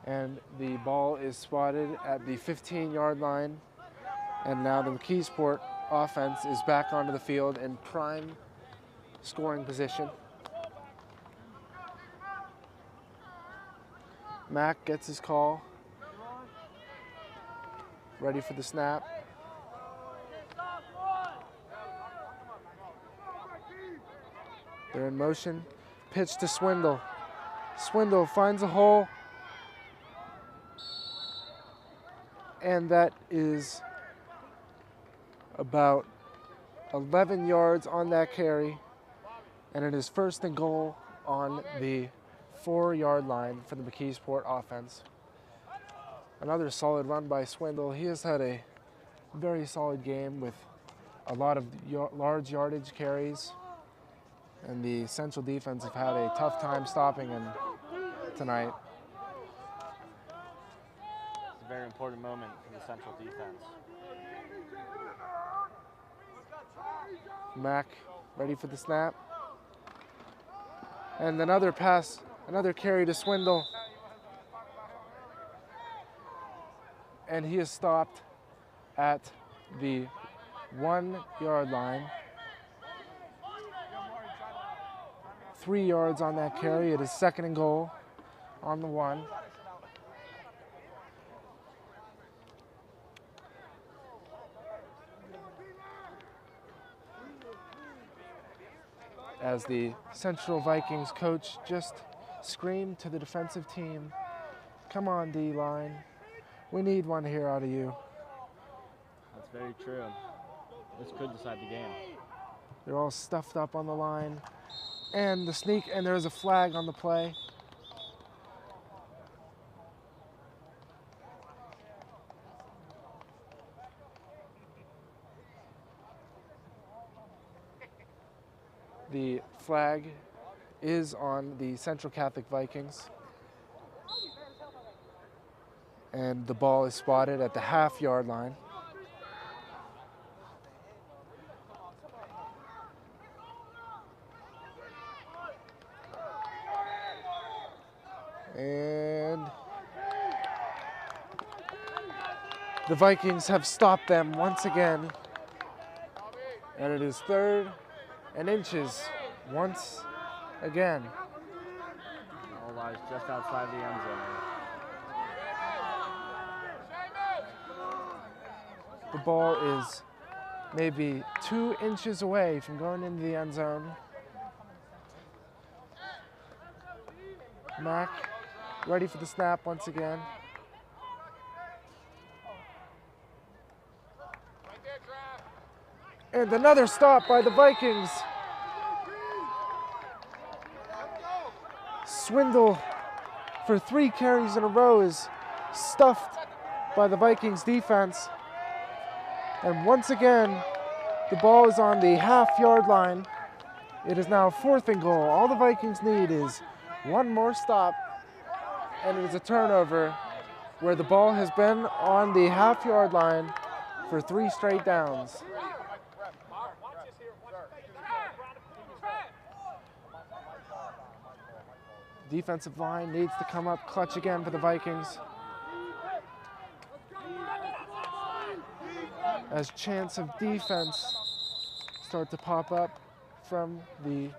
And the ball is spotted at the 15-yard line. And now the McKeesport offense is back onto the field in prime scoring position. Mack gets his call. Ready for the snap. They're in motion. Pitch to Swindle. Swindle finds a hole. And that is about 11 yards on that carry. And it is 1st and goal on the 4-yard line for the McKeesport offense. Another solid run by Swindle. He has had a very solid game with a lot of large yardage carries. And the Central defense have had a tough time stopping him tonight. It's a very important moment for the Central defense. Mack ready for the snap. And another pass, another carry to Swindle. And he is stopped at the 1-yard line. 3 yards on that carry. It is 2nd and goal on the 1. As the Central Vikings coach just screamed to the defensive team, "Come on, D-line. We need one here out of you." That's very true. This could decide the game. They're all stuffed up on the line. And the sneak, and there's a flag on the play. The flag is on the Central Catholic Vikings. And the ball is spotted at the half-yard line. And the Vikings have stopped them once again. And it is 3rd and inches once again. All lies just outside the end zone. The ball is maybe 2 inches away from going into the end zone. Mack ready for the snap once again. And another stop by the Vikings. Swindle for 3 carries in a row is stuffed by the Vikings defense. And once again, the ball is on the half-yard line. It is now 4th and goal. All the Vikings need is one more stop, and it is a turnover where the ball has been on the half-yard line for 3 straight downs. Defensive line needs to come up clutch again for the Vikings, as chants of defense start to pop up from the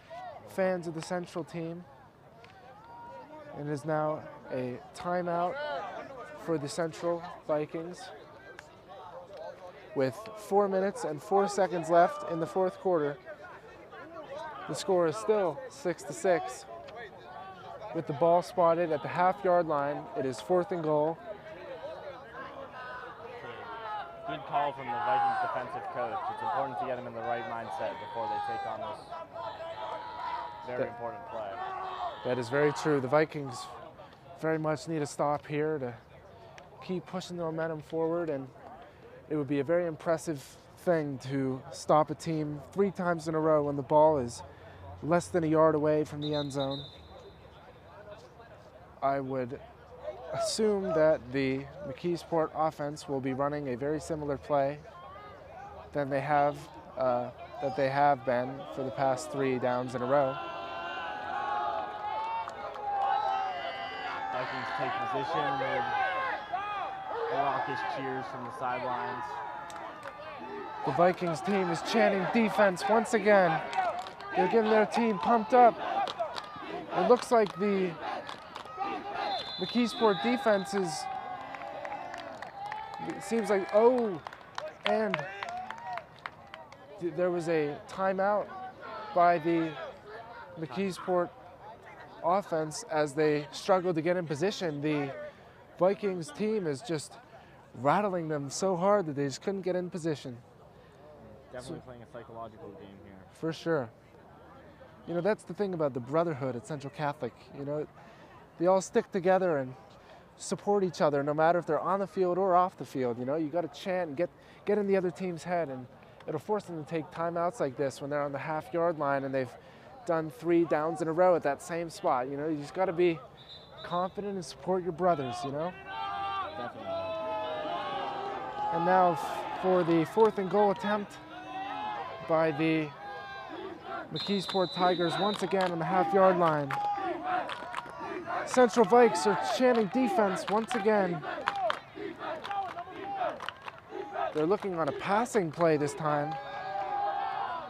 fans of the Central team. And it is now a timeout for the Central Vikings with 4 minutes and 4 seconds left in the 4th quarter. The score is still 6-6. With the ball spotted at the half-yard line, it is 4th and goal. Good call from the Vikings defensive coach. It's important to get them in the right mindset before they take on this very important play. That is very true. The Vikings very much need a stop here to keep pushing the momentum forward, and it would be a very impressive thing to stop a team 3 times in a row when the ball is less than a yard away from the end zone. I would assume that the McKeesport offense will be running a very similar play than they have been for the past 3 downs in a row. Vikings take position with raucous cheers from the sidelines. The Vikings team is chanting defense once again. They're getting their team pumped up. It looks like the McKeesport defense is, it seems like, and there was a timeout by the McKeesport offense as they struggled to get in position. The Vikings team is just rattling them so hard that they just couldn't get in position. Definitely playing a psychological game here. For sure. You know, that's the thing about the brotherhood at Central Catholic. You know, they all stick together and support each other no matter if they're on the field or off the field. You know, you got to chant and get in the other team's head, and it'll force them to take timeouts like this when they're on the half-yard line and they've done 3 downs in a row at that same spot. You know, you just got to be confident and support your brothers, you know? Definitely. And now for the 4th and goal attempt by the McKeesport Tigers once again on the half-yard line. Central Vikes are chanting defense once again. They're looking on a passing play this time.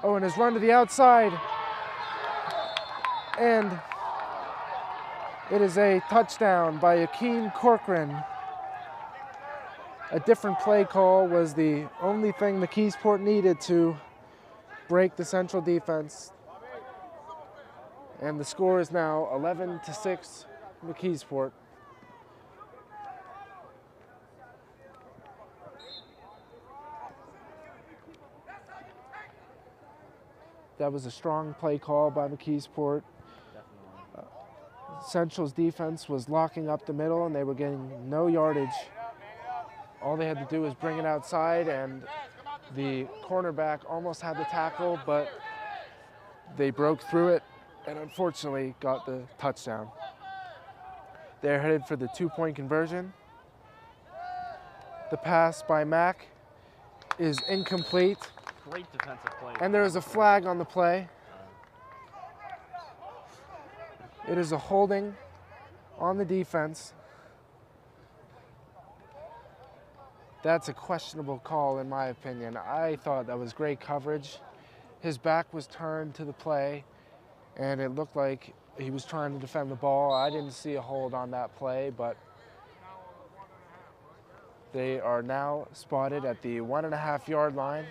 Oh, and his run to the outside. And it is a touchdown by Akeem Corcoran. A different play call was the only thing McKeesport needed to break the Central defense. And the score is now 11-6 McKeesport. That was a strong play call by McKeesport. Central's defense was locking up the middle and they were getting no yardage. All they had to do was bring it outside, and the cornerback almost had the tackle, but they broke through it and unfortunately got the touchdown. They're headed for the 2-point conversion. The pass by Mack is incomplete. Great defensive play. And there is a flag on the play. It is a holding on the defense. That's a questionable call in my opinion. I thought that was great coverage. His back was turned to the play and it looked like he was trying to defend the ball. I didn't see a hold on that play, but they are now spotted at the 1.5-yard line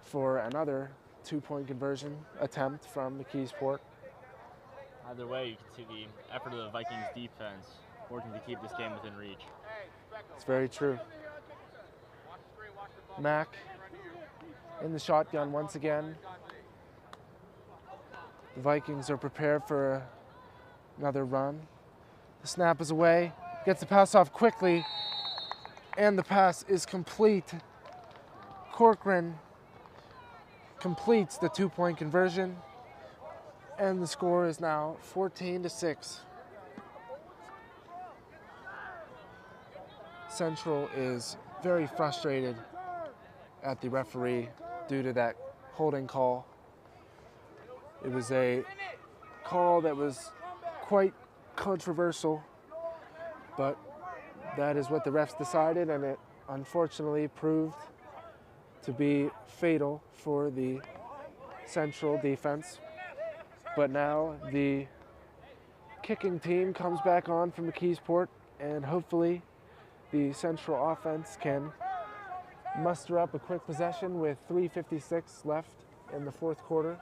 for another 2-point conversion attempt from McKeesport. Either way, you can see the effort of the Vikings defense working to keep this game within reach. It's very true. Mack in the shotgun once again. The Vikings are prepared for another run. The snap is away, gets the pass off quickly, and the pass is complete. Corcoran completes the 2-point conversion, and the score is now 14-6. Central is very frustrated at the referee due to that holding call. It was a call that was quite controversial, but that is what the refs decided, and it unfortunately proved to be fatal for the Central defense. But now the kicking team comes back on from McKeesport, and hopefully the Central offense can muster up a quick possession with 3:56 left in the fourth quarter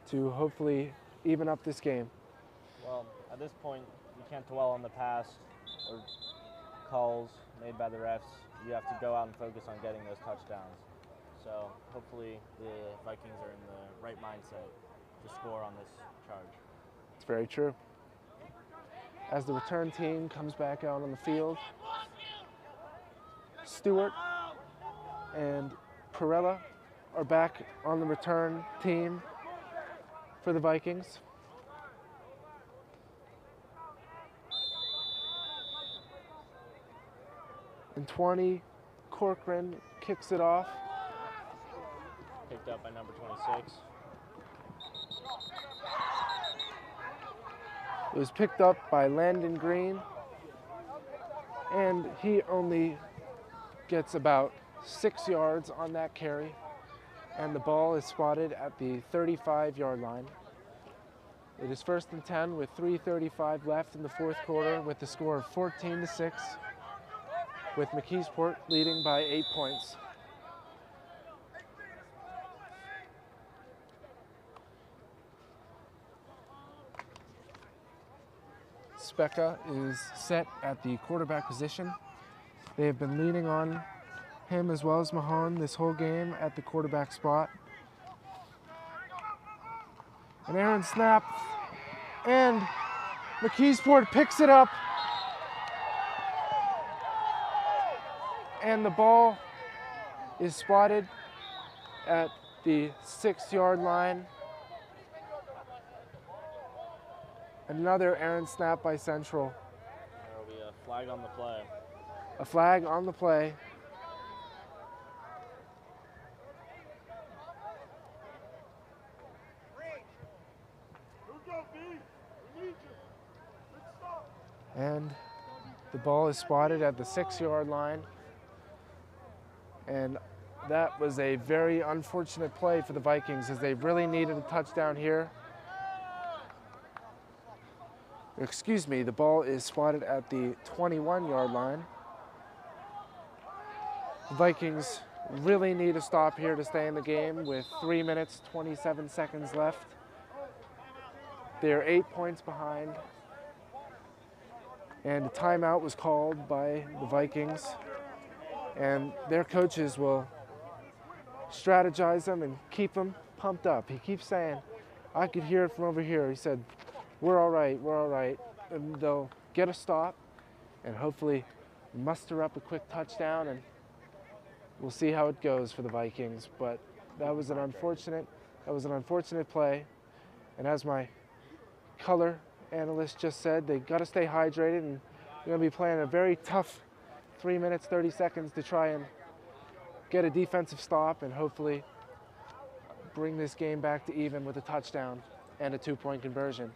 to hopefully even up this game. Well, at this point, you can't dwell on the past or calls made by the refs. You have to go out and focus on getting those touchdowns. So hopefully the Vikings are in the right mindset to score on this charge. It's very true. As the return team comes back out on the field, Stewart and Perella are back on the return team for the Vikings. And 20, Corcoran kicks it off. Picked up by number 26. It was picked up by Landon Green, and he only gets about 6 yards on that carry, and the ball is spotted at the 35-yard line. It is 1st and 10 with 3:35 left in the fourth quarter with the score of 14-6, with McKeesport leading by 8 points. Specca is set at the quarterback position. They have been leaning on him as well as Mahon this whole game at the quarterback spot. An Aaron snap, and McKeesport picks it up. And the ball is spotted at the 6-yard line. Another Aaron snap by Central. There will be a flag on the play. A flag on the play. And the ball is spotted at the 6-yard line. And that was a very unfortunate play for the Vikings, as they really needed a touchdown here. Excuse me, the ball is spotted at the 21-yard line. The Vikings really need a stop here to stay in the game with 3 minutes, 27 seconds left. They're 8 points behind. And a timeout was called by the Vikings. And their coaches will strategize them and keep them pumped up. He keeps saying, I could hear it from over here. He said, we're all right, we're all right. And they'll get a stop and hopefully muster up a quick touchdown, and we'll see how it goes for the Vikings. But that was an unfortunate play. And as my color analyst just said, they got to stay hydrated, and they're going to be playing a very tough 3 minutes, 30 seconds to try and get a defensive stop and hopefully bring this game back to even with a touchdown and a 2-point conversion.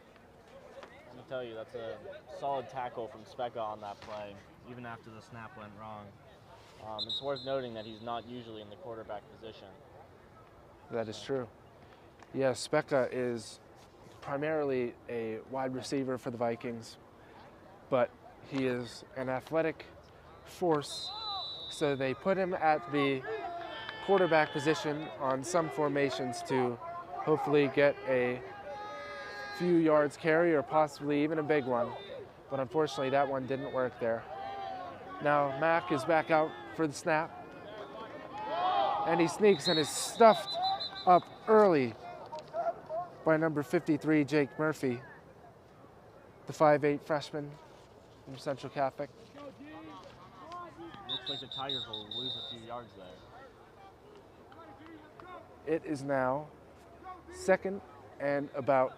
Let me tell you, that's a solid tackle from Specca on that play, even after the snap went wrong. It's worth noting that he's not usually in the quarterback position. That is true. Yes, Specca is primarily a wide receiver for the Vikings, but he is an athletic force, so they put him at the quarterback position on some formations to hopefully get a few yards carry or possibly even a big one. But unfortunately, that one didn't work there. Now Mack is back out for the snap, and he sneaks and is stuffed up early by number 53, Jake Murphy. the 5'8" freshman from Central Catholic. Looks like the Tigers will lose a few yards there. It is now 2nd and about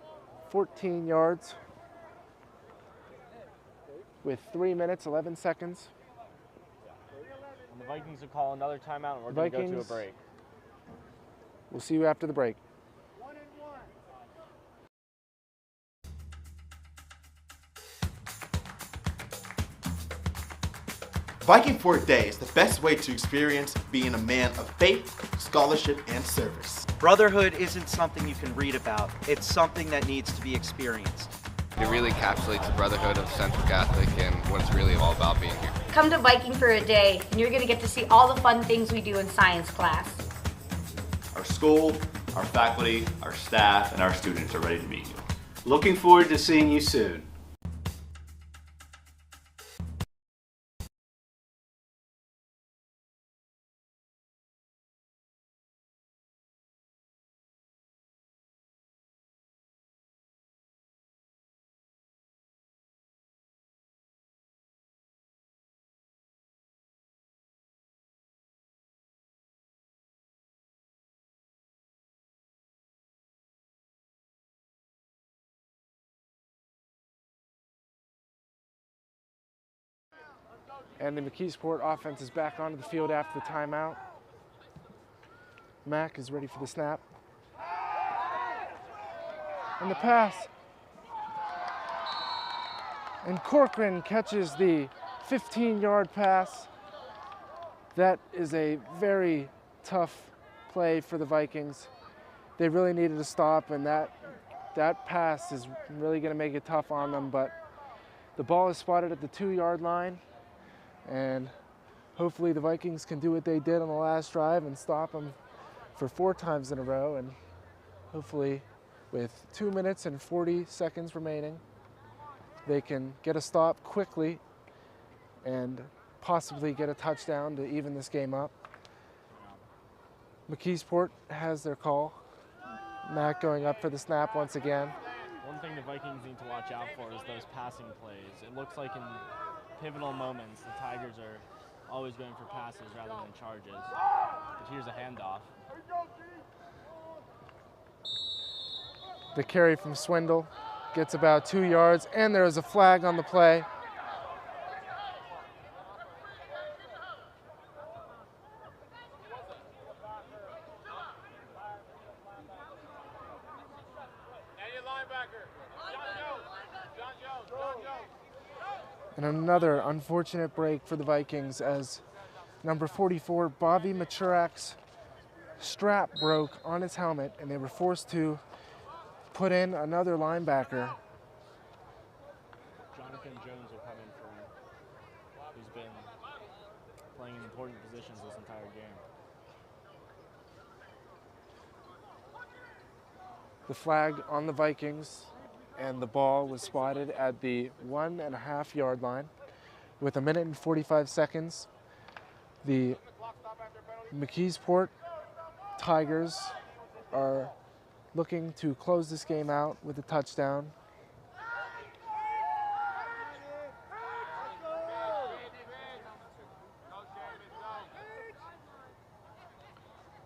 14 yards with 3 minutes, 11 seconds. And the Vikings will call another timeout, and we're going to go to a break. We'll see you after the break. Viking Fort Day is the best way to experience being a man of faith, scholarship, and service. Brotherhood isn't something you can read about. It's something that needs to be experienced. It really encapsulates the brotherhood of Central Catholic and what it's really all about being here. Come to Viking for a day, and you're going to get to see all the fun things we do in science class. Our school, our faculty, our staff, and our students are ready to meet you. Looking forward to seeing you soon. And the McKeesport offense is back onto the field after the timeout. Mack is ready for the snap. And the pass. And Corcoran catches the 15-yard pass. That is a very tough play for the Vikings. They really needed to stop, and that pass is really going to make it tough on them, but the ball is spotted at the 2-yard line. And hopefully the Vikings can do what they did on the last drive and stop them for 4 times in a row. And hopefully with 2 minutes and 40 seconds remaining, they can get a stop quickly and possibly get a touchdown to even this game up. McKeesport has their call. Matt going up for the snap once again. One thing the Vikings need to watch out for is those passing plays. It looks like in pivotal moments, the Tigers are always going for passes rather than charges. But here's a handoff. The carry from Swindle gets about 2 yards, and there is a flag on the play. And another unfortunate break for the Vikings as number 44, Bobby Machurak's strap broke on his helmet, and they were forced to put in another linebacker. Jonathan Jones will come in for him, who's been playing in important positions this entire game. The flag on the Vikings, and the ball was spotted at the 1.5-yard line with 1 minute and 45 seconds. The McKeesport Tigers are looking to close this game out with a touchdown.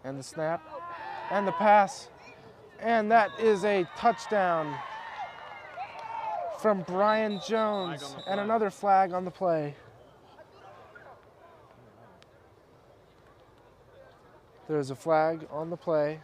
And the snap and the pass, and that is a touchdown from Brian Jones, and another flag on the play. There's a flag on the play.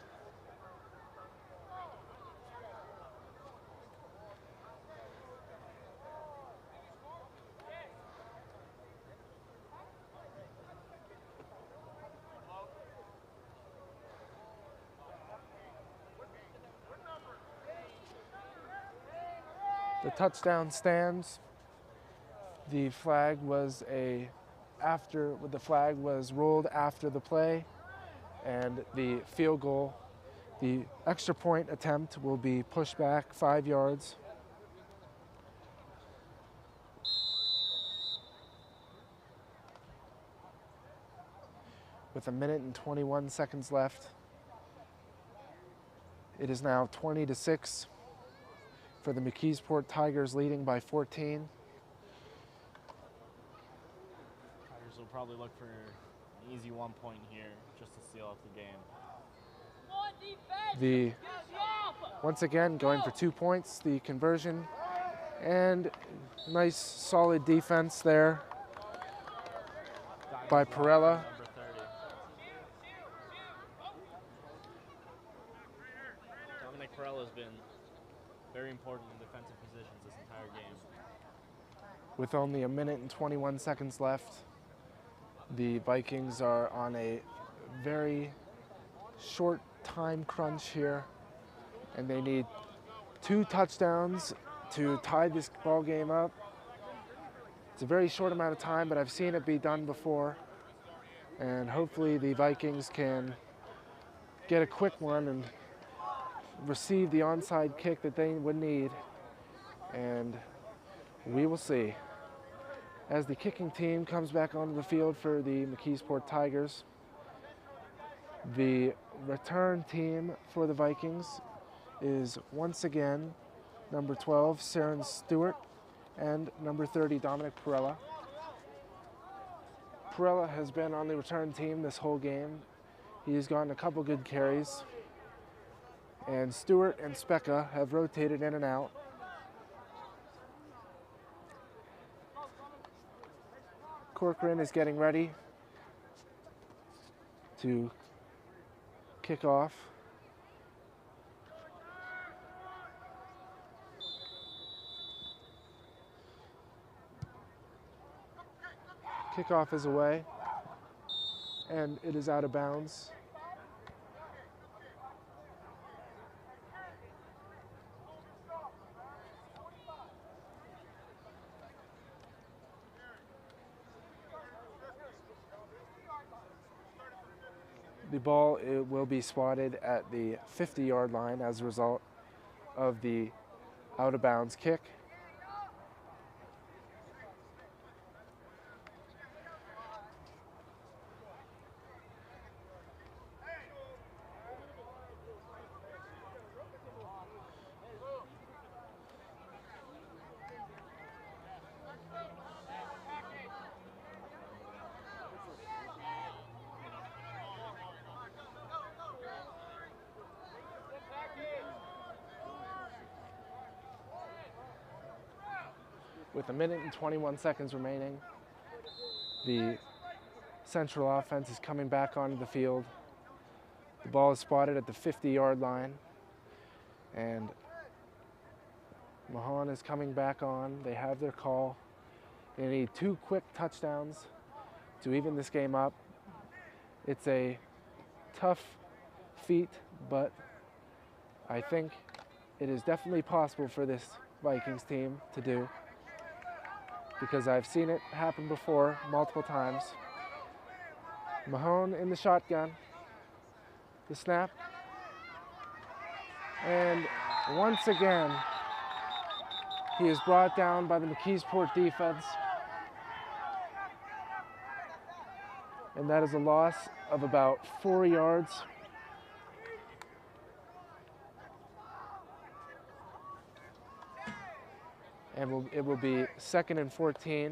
The touchdown stands. The flag was rolled after the play, and the field goal, the extra point attempt, will be pushed back 5 yards. With 1 minute and 21 seconds left, it is now 20-6. for the McKeesport Tigers, leading by 14. Tigers will probably look for an easy 1 point here just to seal up the game. Once again, going for 2 points, the conversion, and nice solid defense there by Perella. Number 30. Dominic Perella has been very important in defensive positions this entire game. With only 1 minute and 21 seconds left, the Vikings are on a very short time crunch here, and they need 2 touchdowns to tie this ball game up. It's a very short amount of time, but I've seen it be done before, and hopefully the Vikings can get a quick one and receive the onside kick that they would need, and we will see. As the kicking team comes back onto the field for the McKeesport Tigers, the return team for the Vikings is once again number 12, Saren Stewart, and number 30, Dominic Perella. Perella has been on the return team this whole game. He's gotten a couple good carries, and Stewart and Specca have rotated in and out. Corcoran is getting ready to kick off. Kickoff is away, and it is out of bounds. The ball will be spotted at the 50-yard line as a result of the out-of-bounds kick. With 1 minute and 21 seconds remaining, the Central offense is coming back onto the field. The ball is spotted at the 50-yard line, and Mahon is coming back on. They have their call. They need 2 quick touchdowns to even this game up. It's a tough feat, but I think it is definitely possible for this Vikings team to do, because I've seen it happen before multiple times. Mahone in the shotgun, the snap, and once again, he is brought down by the McKeesport defense, and that is a loss of about 4 yards. And it will be 2nd and 14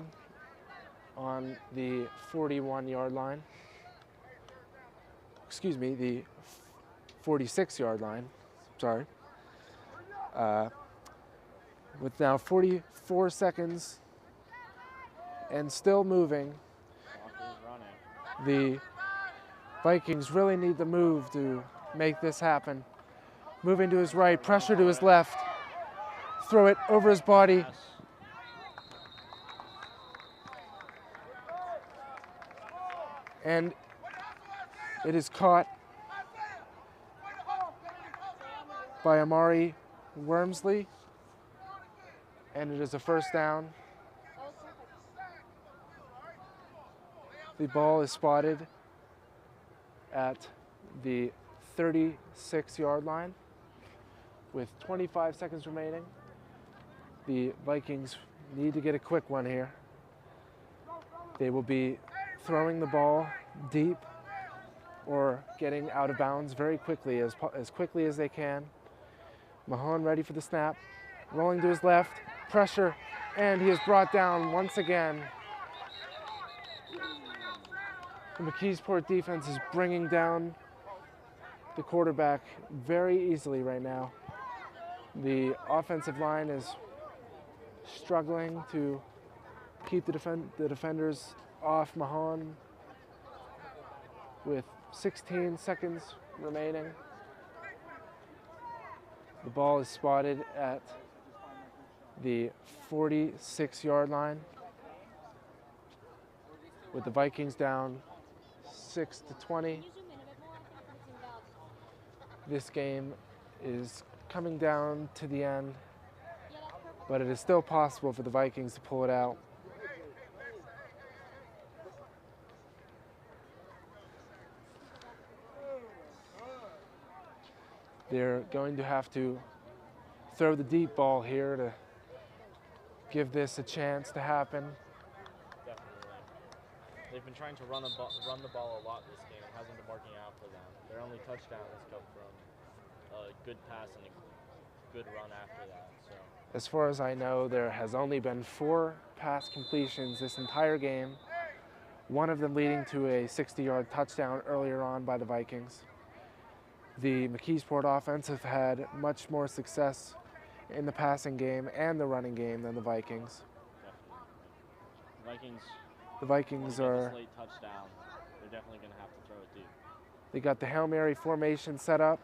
on the 41-yard line. Excuse me, the 46-yard line, sorry. With now 44 seconds and still moving, the Vikings really need to move to make this happen. Moving to his right, pressure to his left. Throw it over his body. And it is caught by Amari Wormsley, and it is a first down. The ball is spotted at the 36-yard line with 25 seconds remaining. The Vikings need to get a quick one here. They will be throwing the ball deep or getting out of bounds very quickly, as quickly as they can. Mahon ready for the snap. rolling to his left, pressure, and he is brought down once again. The McKeesport defense is bringing down the quarterback very easily right now. The offensive line is struggling to keep the defenders off Mahan with 16 seconds remaining. The ball is spotted at the 46-yard line with the Vikings down 6-20. This game is coming down to the end, but it is still possible for the Vikings to pull it out. They're going to have to throw the deep ball here to give this a chance to happen. Definitely. They've been trying to run the ball a lot this game. It hasn't been working out for them. Their only touchdown has come from a good pass and a good run after that. So, as far as I know, there has only been 4 pass completions this entire game, one of them leading to a 60-yard touchdown earlier on by the Vikings. The McKeesport offense have had much more success in the passing game and the running game than the Vikings. Definitely. The Vikings are... late touchdown. They're definitely going to have to throw it deep. They got the Hail Mary formation set up.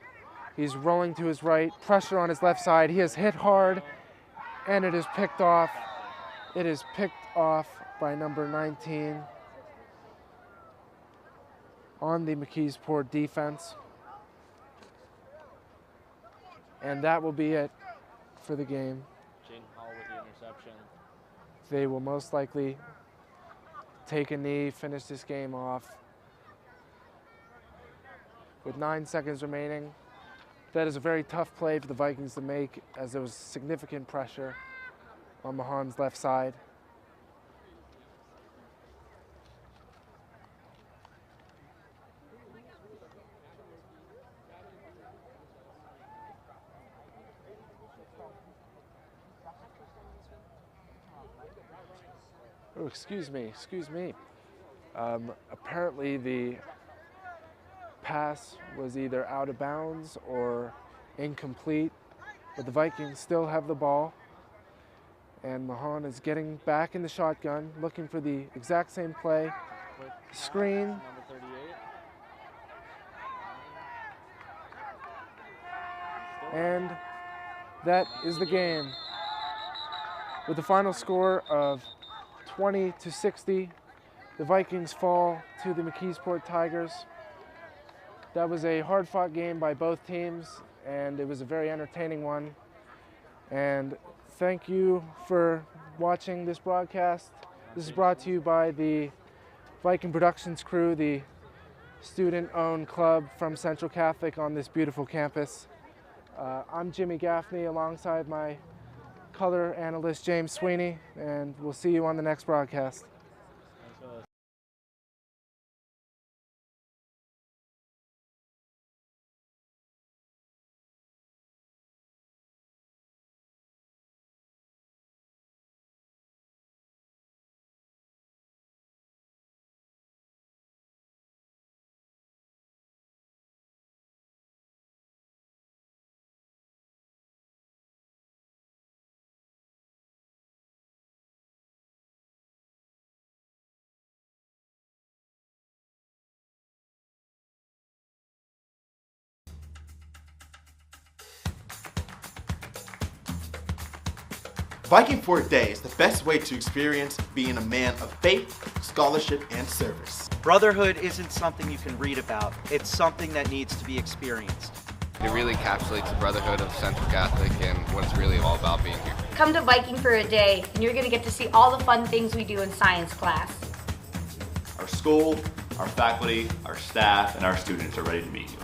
He's rolling to his right, pressure on his left side. He has hit hard, and it is picked off. It is picked off by number 19 on the McKeesport defense. And that will be it for the game. Jaden Hall with the interception. They will most likely take a knee, finish this game off. With 9 seconds remaining, that is a very tough play for the Vikings to make, as there was significant pressure on Mahan's left side. Oh, excuse me. Apparently the pass was either out of bounds or incomplete, but the Vikings still have the ball. And Mahan is getting back in the shotgun, looking for the exact same play. Screen. Number 38. And that is the game. With the final score of 20-60, the Vikings fall to the McKeesport Tigers. That was a hard-fought game by both teams, and it was a very entertaining one. And thank you for watching this broadcast. This is brought to you by the Viking Productions crew, the student-owned club from Central Catholic on this beautiful campus. I'm Jimmy Gaffney alongside my color analyst James Sweeney, and we'll see you on the next broadcast. Viking Fort Day is the best way to experience being a man of faith, scholarship, and service. Brotherhood isn't something you can read about. It's something that needs to be experienced. It really encapsulates the brotherhood of Central Catholic and what it's really all about being here. Come to Viking for a day, and you're going to get to see all the fun things we do in science class. Our school, our faculty, our staff, and our students are ready to meet you.